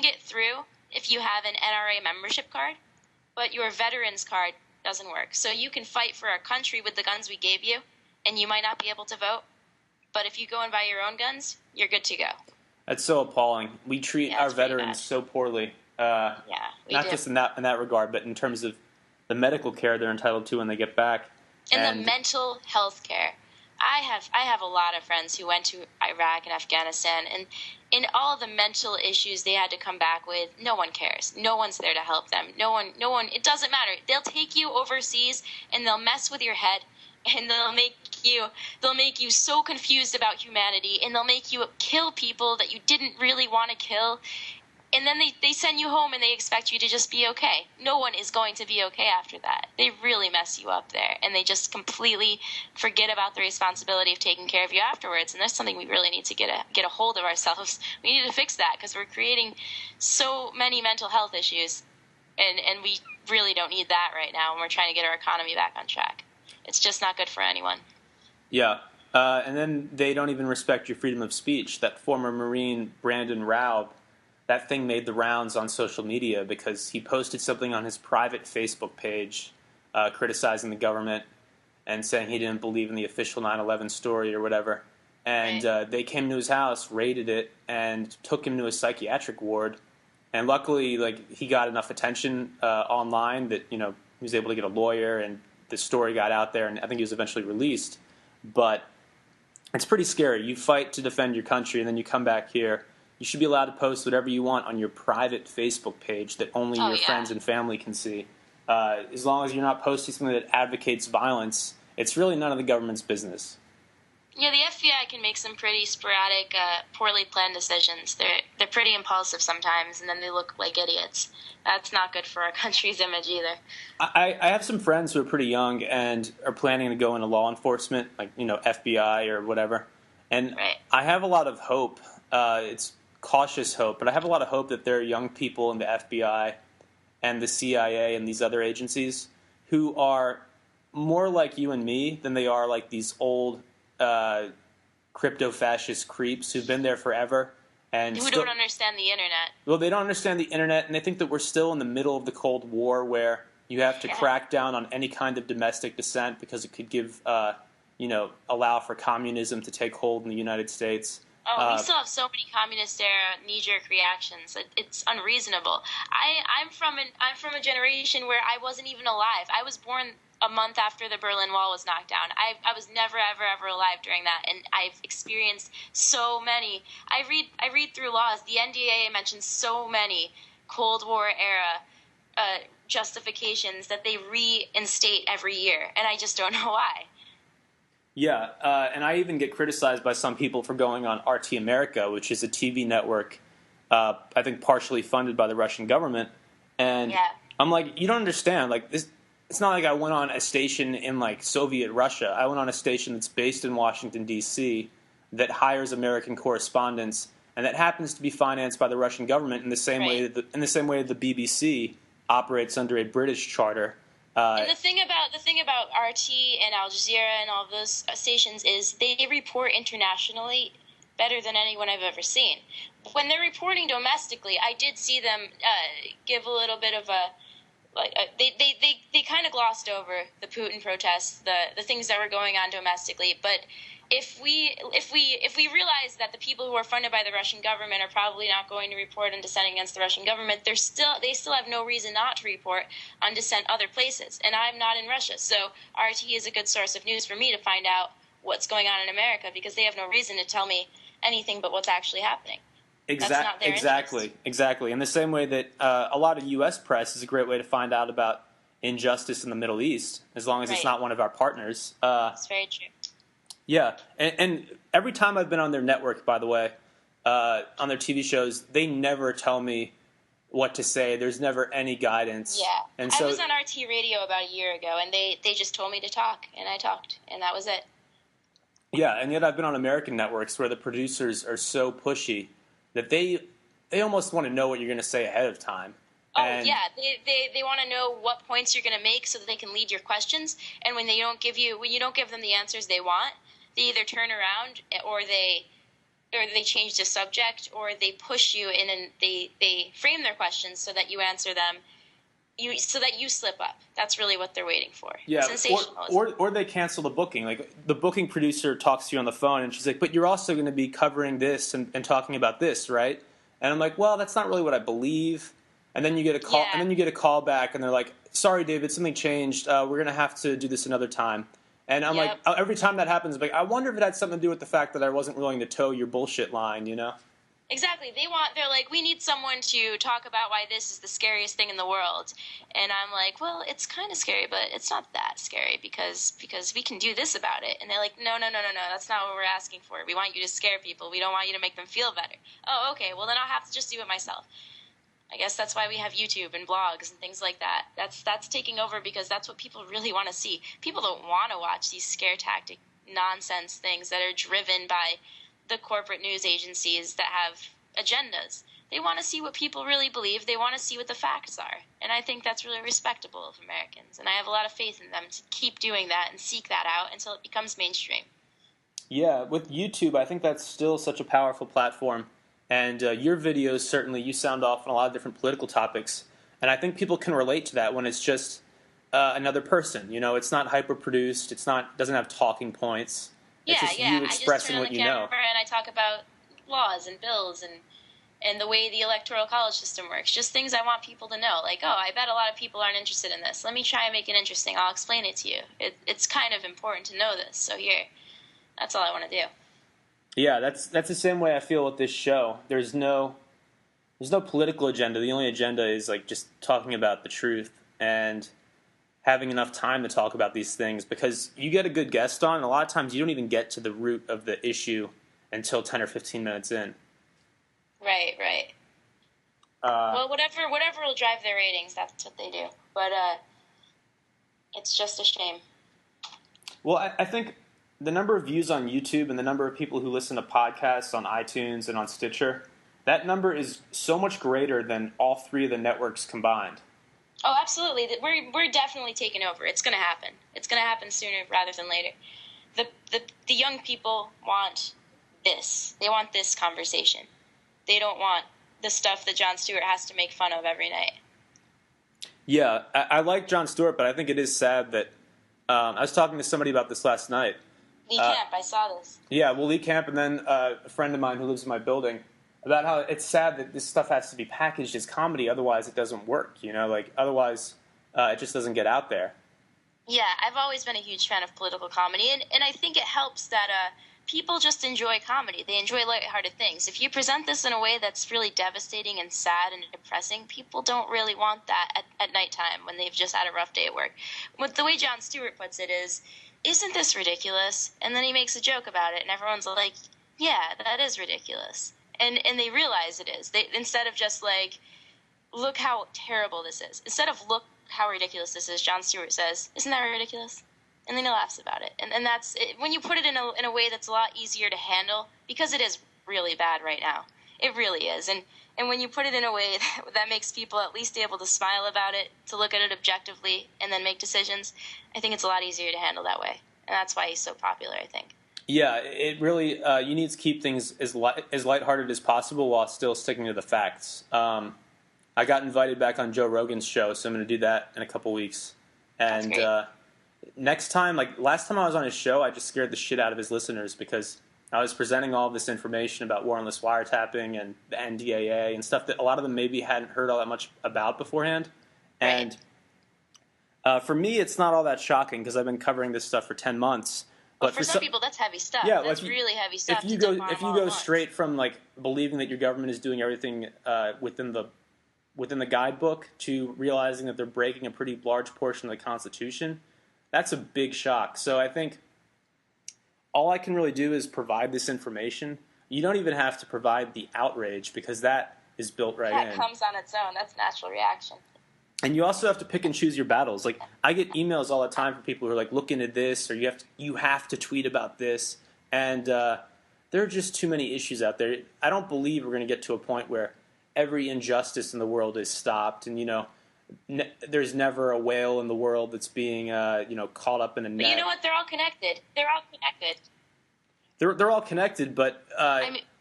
get through if you have an NRA membership card, but your veterans card doesn't work. So you can fight for our country with the guns we gave you, and you might not be able to vote. But if you go and buy your own guns, you're good to go. That's so appalling. We treat our veterans so poorly. Not just in that regard, but in terms of the medical care they're entitled to when they get back. And the mental health care. I have a lot of friends who went to Iraq and Afghanistan, and in all the mental issues they had to come back with, no one cares. No one's there to help them. No one. It doesn't matter. They'll take you overseas and they'll mess with your head, and they'll make you so confused about humanity, and they'll make you kill people that you didn't really want to kill. And then they send you home and they expect you to just be okay. No one is going to be okay after that. They really mess you up there, and they just completely forget about the responsibility of taking care of you afterwards. And that's something we really need to get a hold of ourselves. We need to fix that because we're creating so many mental health issues, and we really don't need that right now when we're trying to get our economy back on track. It's just not good for anyone. Yeah. And then they don't even respect your freedom of speech. That former Marine, Brandon Raub, that thing made the rounds on social media because he posted something on his private Facebook page criticizing the government and saying he didn't believe in the official 9/11 story or whatever. And they came to his house, raided it, and took him to a psychiatric ward. And luckily, he got enough attention online that he was able to get a lawyer, and the story got out there, and I think he was eventually released. But it's pretty scary. You fight to defend your country, and then you come back here. You should be allowed to post whatever you want on your private Facebook page that only your friends and family can see. As long as you're not posting something that advocates violence, it's really none of the government's business. Yeah, the FBI can make some pretty sporadic, poorly planned decisions. They're pretty impulsive sometimes, and then they look like idiots. That's not good for our country's image either. I have some friends who are pretty young and are planning to go into law enforcement, FBI or whatever. And I have a lot of hope. It's cautious hope, but I have a lot of hope that there are young people in the FBI and the CIA and these other agencies who are more like you and me than they are like these old crypto-fascist creeps who've been there forever and Who still, don't understand the internet. well, they don't understand the internet, and they think that we're still in the middle of the Cold War, where you have to crack down on any kind of domestic dissent because it could give, allow for communism to take hold in the United States. Oh, we still have so many communist-era knee-jerk reactions. It's unreasonable. I'm from a generation where I wasn't even alive. I was born a month after the Berlin Wall was knocked down. I was never, ever, ever alive during that, and I've experienced so many. I read through laws. The NDAA mentions so many Cold War era justifications that they reinstate every year, and I just don't know why. Yeah, and I even get criticized by some people for going on RT America, which is a TV network, I think partially funded by the Russian government. And I'm like, you don't understand. Like, this, it's not like I went on a station in, like, Soviet Russia. I went on a station that's based in Washington, D.C., that hires American correspondents, and that happens to be financed by the Russian government in the same way that the BBC operates under a British charter. And the thing about RT and Al Jazeera and all those stations is they report internationally better than anyone I've ever seen. When they're reporting domestically, I did see them give a little bit of they kind of glossed over the Putin protests, the things that were going on domestically, but if we realize that the people who are funded by the Russian government are probably not going to report on dissent against the Russian government, they still have no reason not to report on dissent other places. And I'm not in Russia, so RT is a good source of news for me to find out what's going on in America, because they have no reason to tell me anything but what's actually happening. Exactly. In the same way that a lot of U.S. press is a great way to find out about injustice in the Middle East, as long as it's not one of our partners. That's very true. Yeah, and every time I've been on their network, by the way, on their TV shows, they never tell me what to say. There's never any guidance. Yeah, and I was on RT Radio about a year ago, and they just told me to talk, and I talked, and that was it. Yeah, and yet I've been on American networks where the producers are so pushy that they almost want to know what you're going to say ahead of time. Oh, yeah, they want to know what points you're going to make so that they can lead your questions, and when you don't give them the answers they want, they either turn around or they change the subject, or they push you in, and they frame their questions so that you answer them, so that you slip up. That's really what they're waiting for. Yeah, Sensationalism. or they cancel the booking. Like, the booking producer talks to you on the phone, and she's like, "But you're also going to be covering this and talking about this, right?" And I'm like, "Well, that's not really what I believe." And then you get a call, and then you get a call back, and they're like, "Sorry, David, something changed. We're going to have to do this another time." And I'm like, every time that happens, I'm like, I wonder if it had something to do with the fact that I wasn't willing to toe your bullshit line, you know? Exactly. They're like, we need someone to talk about why this is the scariest thing in the world. And I'm like, well, it's kind of scary, but it's not that scary because we can do this about it. And they're like, no, that's not what we're asking for. We want you to scare people. We don't want you to make them feel better. Oh, okay. Well, then I'll have to just do it myself. I guess that's why we have YouTube and blogs and things like that. That's taking over because that's what people really want to see. People don't want to watch these scare tactic nonsense things that are driven by the corporate news agencies that have agendas. They want to see what people really believe. They want to see what the facts are. And I think that's really respectable of Americans. And I have a lot of faith in them to keep doing that and seek that out until it becomes mainstream. Yeah, with YouTube, I think that's still such a powerful platform. And your videos, certainly, you sound off on a lot of different political topics. And I think people can relate to that when it's just another person. You know, it's not hyper-produced. Doesn't have talking points. It's just you expressing what you know. And I talk about laws and bills and the way the electoral college system works. Just things I want people to know. Like, oh, I bet a lot of people aren't interested in this. Let me try and make it interesting. I'll explain it to you. It's kind of important to know this. So here, that's all I want to do. Yeah, that's the same way I feel with this show. There's no political agenda. The only agenda is like just talking about the truth and having enough time to talk about these things, because you get a good guest on, and a lot of times you don't even get to the root of the issue until 10 or 15 minutes in. Right. Well, whatever will drive their ratings, that's what they do. But it's just a shame. Well, I think the number of views on YouTube and the number of people who listen to podcasts on iTunes and on Stitcher, that number is so much greater than all three of the networks combined. Oh, absolutely. We're definitely taking over. It's going to happen. It's going to happen sooner rather than later. The young people want this. They want this conversation. They don't want the stuff that Jon Stewart has to make fun of every night. Yeah, I like Jon Stewart, but I think it is sad that I was talking to somebody about this last night. Lee Camp, I saw this. Yeah, well, Lee Camp and then a friend of mine who lives in my building, about how it's sad that this stuff has to be packaged as comedy, otherwise it doesn't work, like otherwise it just doesn't get out there. Yeah, I've always been a huge fan of political comedy, and I think it helps that people just enjoy comedy. They enjoy lighthearted things. If you present this in a way that's really devastating and sad and depressing, people don't really want that at nighttime when they've just had a rough day at work. But the way Jon Stewart puts it is, isn't this ridiculous? And then he makes a joke about it, and everyone's like, yeah, that is ridiculous. And they realize it is. They, instead of just like, look how terrible this is. Instead of look how ridiculous this is, Jon Stewart says, isn't that ridiculous? And then he laughs about it. And that's it, when you put it in a way that's a lot easier to handle, because it is really bad right now. It really is. And when you put it in a way that makes people at least able to smile about it, to look at it objectively, and then make decisions, I think it's a lot easier to handle that way. And that's why he's so popular, I think. Yeah, it really, you need to keep things as lighthearted as possible while still sticking to the facts. I got invited back on Joe Rogan's show, so I'm going to do that in a couple weeks. And next time, like last time I was on his show, I just scared the shit out of his listeners because I was presenting all of this information about warrantless wiretapping and the NDAA and stuff that a lot of them maybe hadn't heard all that much about beforehand. And for me, it's not all that shocking because I've been covering this stuff for 10 months. But for some people, that's heavy stuff. Yeah, that's really heavy stuff. If you go straight from like believing that your government is doing everything within the guidebook to realizing that they're breaking a pretty large portion of the Constitution, that's a big shock. So I think all I can really do is provide this information. You don't even have to provide the outrage because that is built right in. That comes on its own. That's a natural reaction. And you also have to pick and choose your battles. Like I get emails all the time from people who are like, look into this, or you have to tweet about this. And there are just too many issues out there. I don't believe we're going to get to a point where every injustice in the world is stopped, and there's never a whale in the world that's being caught up in a net. But you know what? They're all connected. They're all connected. They're all connected, but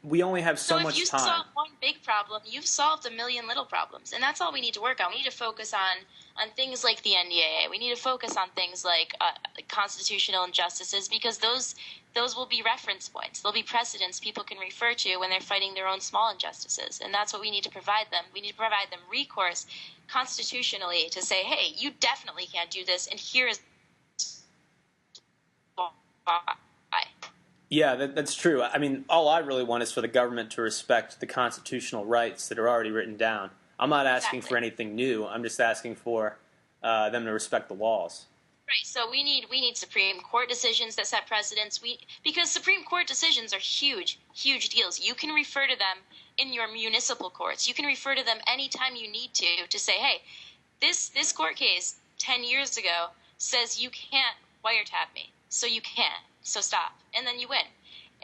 we only have so much time. So if you solve one big problem, you've solved a million little problems, and that's all we need to work on. We need to focus on things like the NDAA. We need to focus on things like constitutional injustices, because those will be reference points. They'll be precedents people can refer to when they're fighting their own small injustices, and that's what we need to provide them. We need to provide them recourse constitutionally to say, hey, you definitely can't do this, and here is why. Yeah, that's true. I mean, all I really want is for the government to respect the constitutional rights that are already written down. I'm not asking for anything new. I'm just asking for them to respect the laws. Right. So we need Supreme Court decisions that set precedents. Because Supreme Court decisions are huge, huge deals. You can refer to them in your municipal courts. You can refer to them anytime you need to say, hey, this court case 10 years ago says you can't wiretap me, so you can't. So stop. And then you win.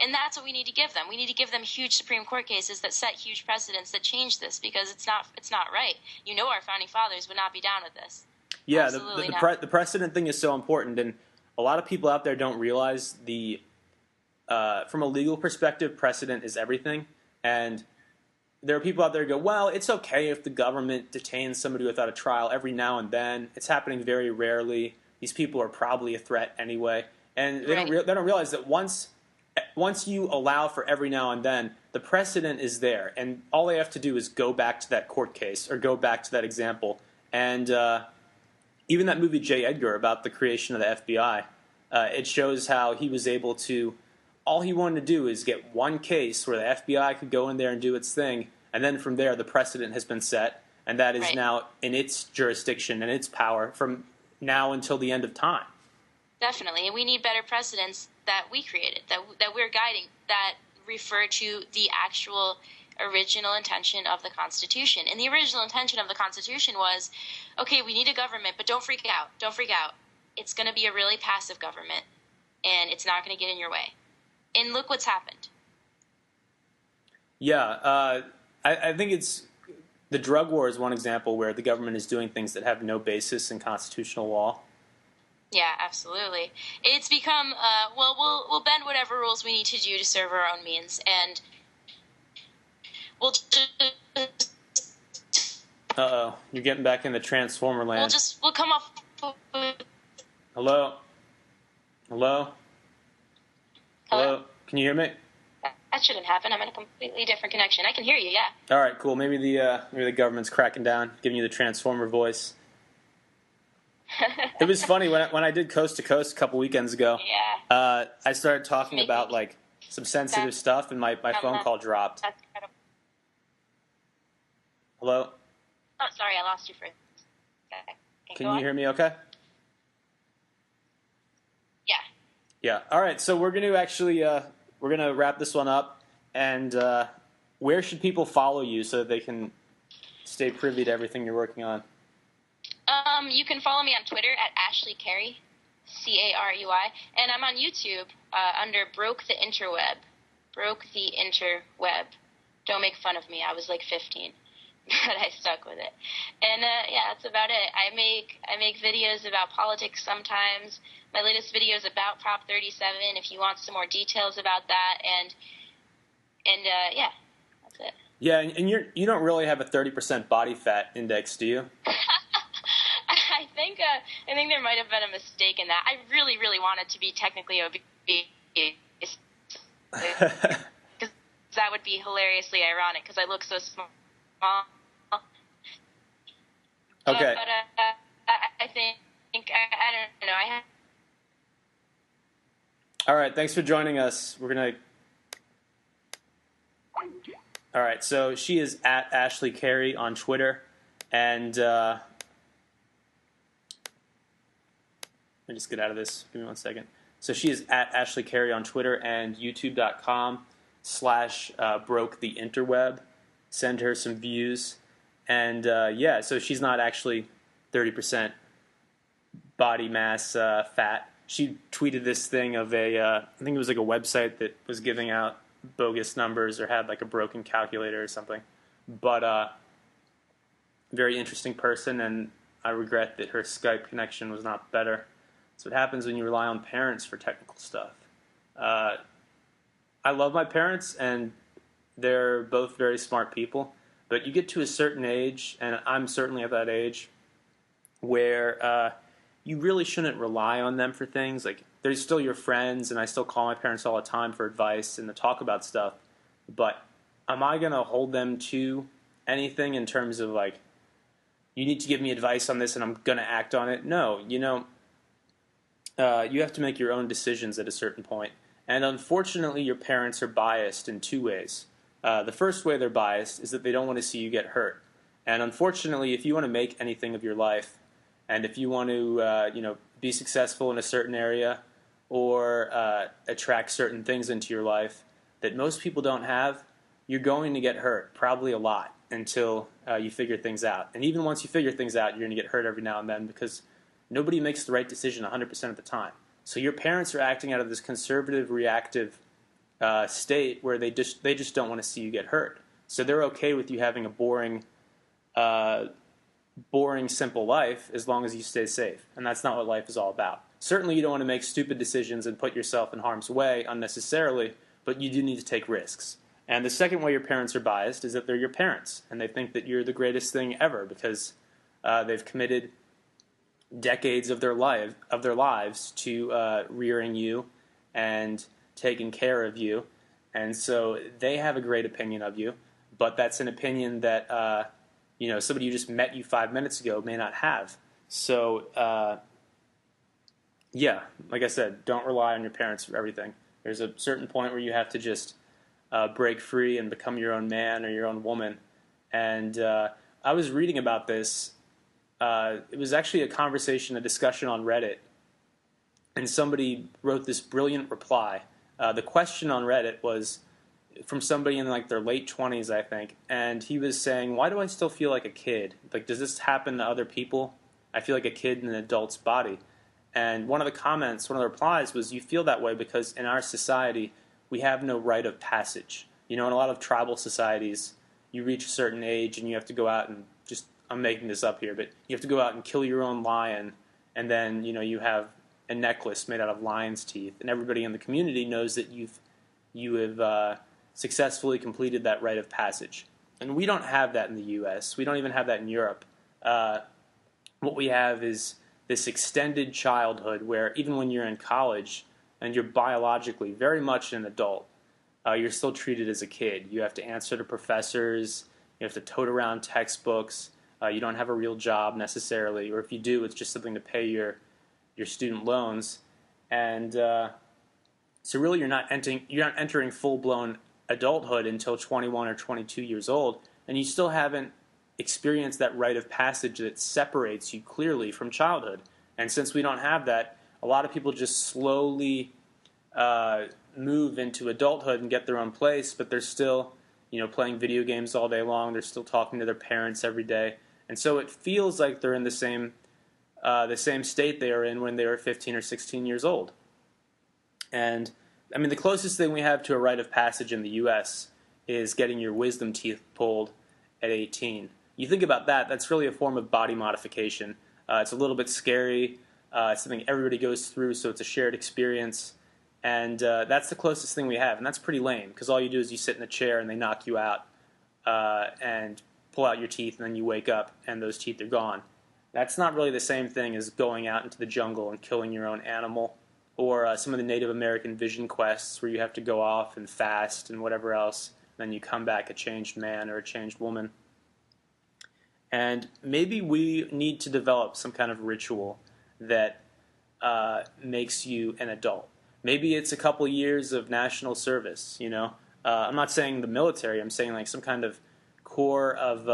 And that's what we need to give them. We need to give them huge Supreme Court cases that set huge precedents that change this, because it's not right. Our founding fathers would not be down with this. Yeah, the precedent thing is so important, and a lot of people out there don't realize from a legal perspective, precedent is everything. And there are people out there who go, well, it's okay if the government detains somebody without a trial every now and then. It's happening very rarely. These people are probably a threat anyway. And they don't realize that once you allow for every now and then, the precedent is there, and all they have to do is go back to that court case or go back to that example. And even that movie J. Edgar about the creation of the FBI, it shows how he was able to. All he wanted to do is get one case where the FBI could go in there and do its thing, and then from there the precedent has been set, and that is now in its jurisdiction and its power from now until the end of time. Definitely, and we need better precedents that we created, that we're guiding, that refer to the actual original intention of the Constitution. And the original intention of the Constitution was, okay, we need a government, but don't freak out. Don't freak out. It's going to be a really passive government, and it's not going to get in your way. And look what's happened. Yeah, I think it's the drug war is one example where the government is doing things that have no basis in constitutional law. Yeah, absolutely. It's become, we'll bend whatever rules we need to do to serve our own means, and We'll just, Uh-oh. You're getting back into Transformer land. we'll come up with... Hello? Hello? Hello? Can you hear me? That shouldn't happen. I'm in a completely different connection. I can hear you, yeah. All right, cool. Maybe the government's cracking down, giving you the Transformer voice. It was funny when I did Coast to Coast a couple weekends ago. Yeah. I started talking about like some sensitive stuff, and my phone call dropped. That's kind of... Hello? Oh, sorry, I lost you for a second. Can you hear me okay? Yeah. Yeah. All right, so we're going to actually we're going to wrap this one up, and where should people follow you so that they can stay privy to everything you're working on? You can follow me on Twitter at Ashley Carey, Carey, and I'm on YouTube under Broke the Interweb. Broke the Interweb. Don't make fun of me. I was like 15, but I stuck with it. And yeah, that's about it. I make videos about politics sometimes. My latest video is about Prop 37. If you want some more details about that, and yeah, that's it. Yeah, and you don't really have a 30% body fat index, do you? I think there might have been a mistake in that. I really, really wanted to be technically obese. Because that would be hilariously ironic, because I look so small. Okay. But I think, I don't know. All right, thanks for joining us. We're going to... All right, so she is at Ashley Carey on Twitter, and... Let me just get out of this. Give me 1 second. So she is at Ashley Carey on Twitter and youtube.com/broke the interweb. Send her some views. And yeah, so she's not actually 30% body mass fat. She tweeted this thing of I think it was like a website that was giving out bogus numbers or had like a broken calculator or something. But very interesting person, and I regret that her Skype connection was not better. That's what happens when you rely on parents for technical stuff. I love my parents, and they're both very smart people. But you get to a certain age, and I'm certainly at that age, where you really shouldn't rely on them for things. Like, they're still your friends, and I still call my parents all the time for advice and to talk about stuff. But am I going to hold them to anything in terms of, like, you need to give me advice on this and I'm going to act on it? No, you have to make your own decisions at a certain point. And unfortunately, your parents are biased in two ways. The first way they're biased is that they don't want to see you get hurt. And unfortunately, if you want to make anything of your life, and if you want to be successful in a certain area or attract certain things into your life that most people don't have, you're going to get hurt, probably a lot, until you figure things out. And even once you figure things out, you're going to get hurt every now and then, because nobody makes the right decision 100% of the time. So your parents are acting out of this conservative, reactive state where they just don't want to see you get hurt. So they're okay with you having a boring, simple life as long as you stay safe. And that's not what life is all about. Certainly you don't want to make stupid decisions and put yourself in harm's way unnecessarily, but you do need to take risks. And the second way your parents are biased is that they're your parents, and they think that you're the greatest thing ever because they've committed decades of their lives to rearing you and taking care of you, and so they have a great opinion of you. But that's an opinion that somebody who just met you 5 minutes ago may not have. So yeah, like I said, don't rely on your parents for everything. There's a certain point where you have to just break free and become your own man or your own woman. And I was reading about this. It was actually a discussion on Reddit, and somebody wrote this brilliant reply. The question on Reddit was from somebody in like their late 20s, I think, and he was saying, why do I still feel like a kid? Like, does this happen to other people? I feel like a kid in an adult's body. And one of the replies was, you feel that way because in our society, we have no rite of passage. In a lot of tribal societies, you reach a certain age and you have to go out and I'm making this up here, but you have to go out and kill your own lion, and then, you have a necklace made out of lion's teeth, and everybody in the community knows that you have successfully completed that rite of passage. And we don't have that in the U.S. We don't even have that in Europe. What we have is this extended childhood where even when you're in college and you're biologically very much an adult, you're still treated as a kid. You have to answer to professors. You have to tote around textbooks. You don't have a real job necessarily, or if you do, it's just something to pay your student loans. And so really you're not entering full-blown adulthood until 21 or 22 years old, and you still haven't experienced that rite of passage that separates you clearly from childhood. And since we don't have that, a lot of people just slowly move into adulthood and get their own place, but they're still, playing video games all day long. They're still talking to their parents every day, and so it feels like they're in the same state they were in when they were 15 or 16 years old. And I mean, the closest thing we have to a rite of passage in the U.S. is getting your wisdom teeth pulled at 18. You think about that, that's really a form of body modification. It's a little bit scary. It's something everybody goes through, so it's a shared experience. And that's the closest thing we have. And that's pretty lame, because all you do is you sit in a chair and they knock you out and pull out your teeth, and then you wake up and those teeth are gone. That's not really the same thing as going out into the jungle and killing your own animal, or some of the Native American vision quests where you have to go off and fast and whatever else, and then you come back a changed man or a changed woman. And maybe we need to develop some kind of ritual that makes you an adult. Maybe it's a couple years of national service, I'm not saying the military, I'm saying like some kind of corps of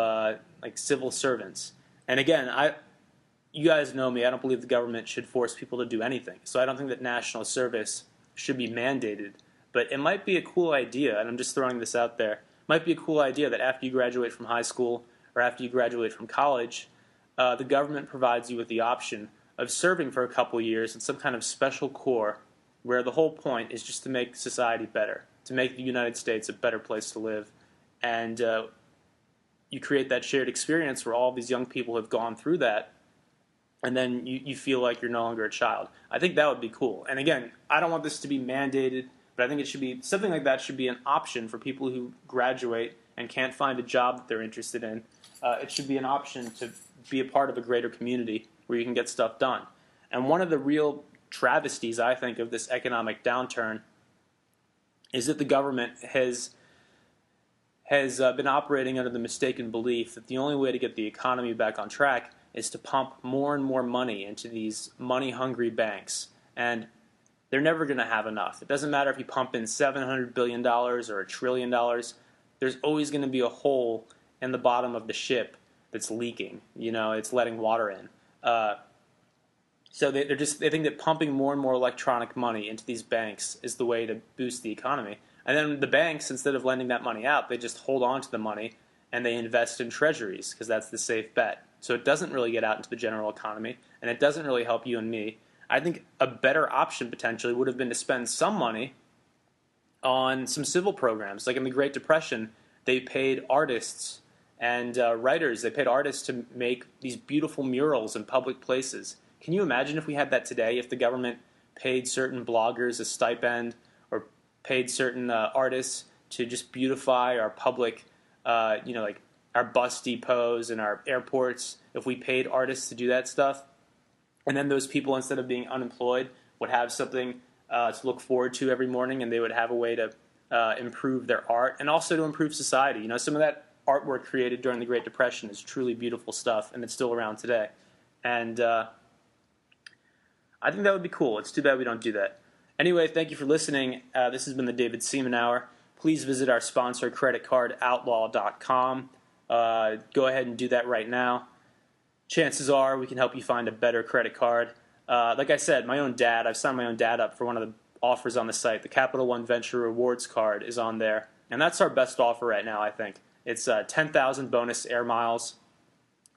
like civil servants. And again, you guys know me, I don't believe the government should force people to do anything. So I don't think that national service should be mandated. But it might be a cool idea, and I'm just throwing this out there, it might be a cool idea that after you graduate from high school or after you graduate from college, the government provides you with the option of serving for a couple years in some kind of special corps where the whole point is just to make society better, to make the United States a better place to live. And you create that shared experience where all these young people have gone through that, and then you feel like you're no longer a child. I think that would be cool. And again, I don't want this to be mandated, but I think it should be, something like that should be an option for people who graduate and can't find a job that they're interested in. It should be an option to be a part of a greater community where you can get stuff done. And one of the real travesties, I think, of this economic downturn is that the government has been operating under the mistaken belief that the only way to get the economy back on track is to pump more and more money into these money-hungry banks. And they're never going to have enough. It doesn't matter if you pump in $700 billion or $1 trillion. There's always going to be a hole in the bottom of the ship that's leaking. It's letting water in. So they think that pumping more and more electronic money into these banks is the way to boost the economy. And then the banks, instead of lending that money out, they just hold on to the money and they invest in treasuries because that's the safe bet. So it doesn't really get out into the general economy, and it doesn't really help you and me. I think a better option potentially would have been to spend some money on some civil programs. Like in the Great Depression, they paid artists and writers, they paid artists to make these beautiful murals in public places. Can you imagine if we had that today, if the government paid certain bloggers a stipend or paid certain artists to just beautify our public, like our bus depots and our airports, if we paid artists to do that stuff, and then those people, instead of being unemployed, would have something to look forward to every morning, and they would have a way to improve their art and also to improve society. Some of that artwork created during the Great Depression is truly beautiful stuff, and it's still around today. And I think that would be cool. It's too bad we don't do that. Anyway, thank you for listening. This has been the David Seaman Hour. Please visit our sponsor, creditcardoutlaw.com. Go ahead and do that right now. Chances are we can help you find a better credit card. Like I said, I've signed my own dad up for one of the offers on the site. The Capital One Venture Rewards card is on there. And that's our best offer right now, I think. It's 10,000 bonus air miles.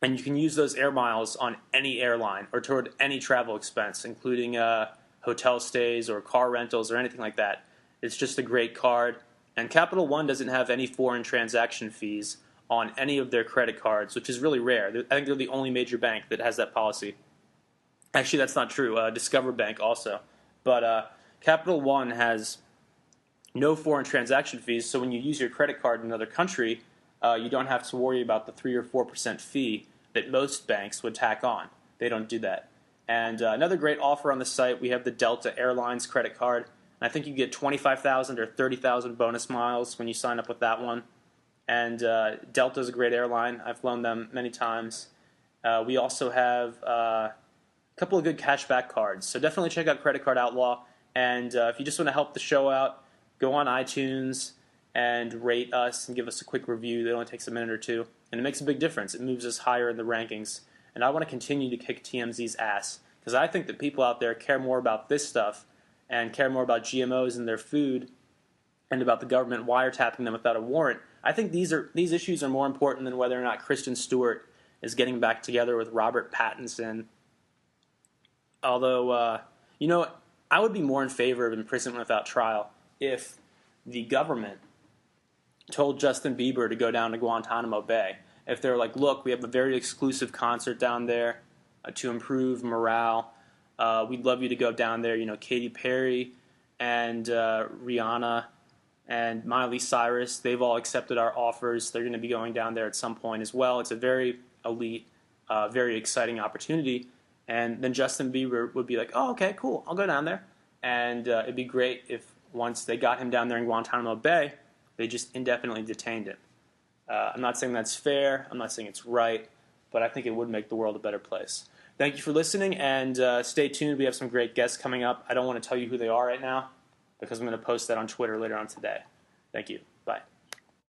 And you can use those air miles on any airline or toward any travel expense, including hotel stays or car rentals or anything like that. It's just a great card. And Capital One doesn't have any foreign transaction fees on any of their credit cards, which is really rare. I think they're the only major bank that has that policy. Actually, that's not true. Discover Bank also. But Capital One has no foreign transaction fees, so when you use your credit card in another country, you don't have to worry about the 3 or 4% fee that most banks would tack on. They don't do that. And another great offer on the site, we have the Delta Airlines credit card. And I think you get 25,000 or 30,000 bonus miles when you sign up with that one. And Delta is a great airline. I've flown them many times. We also have a couple of good cashback cards. So definitely check out Credit Card Outlaw. And if you just want to help the show out, go on iTunes and rate us and give us a quick review. It only takes a minute or two. And it makes a big difference. It moves us higher in the rankings. And I want to continue to kick TMZ's ass, because I think that people out there care more about this stuff and care more about GMOs in their food and about the government wiretapping them without a warrant. I think these issues are more important than whether or not Kristen Stewart is getting back together with Robert Pattinson. Although, I would be more in favor of imprisonment without trial if the government told Justin Bieber to go down to Guantanamo Bay. If they're like, look, we have a very exclusive concert down there to improve morale. We'd love you to go down there. Katy Perry and Rihanna and Miley Cyrus, they've all accepted our offers. They're going to be going down there at some point as well. It's a very elite, very exciting opportunity. And then Justin Bieber would be like, oh, okay, cool, I'll go down there. And it'd be great if once they got him down there in Guantanamo Bay, they just indefinitely detained him. I'm not saying that's fair. I'm not saying it's right. But I think it would make the world a better place. Thank you for listening, and stay tuned. We have some great guests coming up. I don't want to tell you who they are right now because I'm going to post that on Twitter later on today. Thank you. Bye.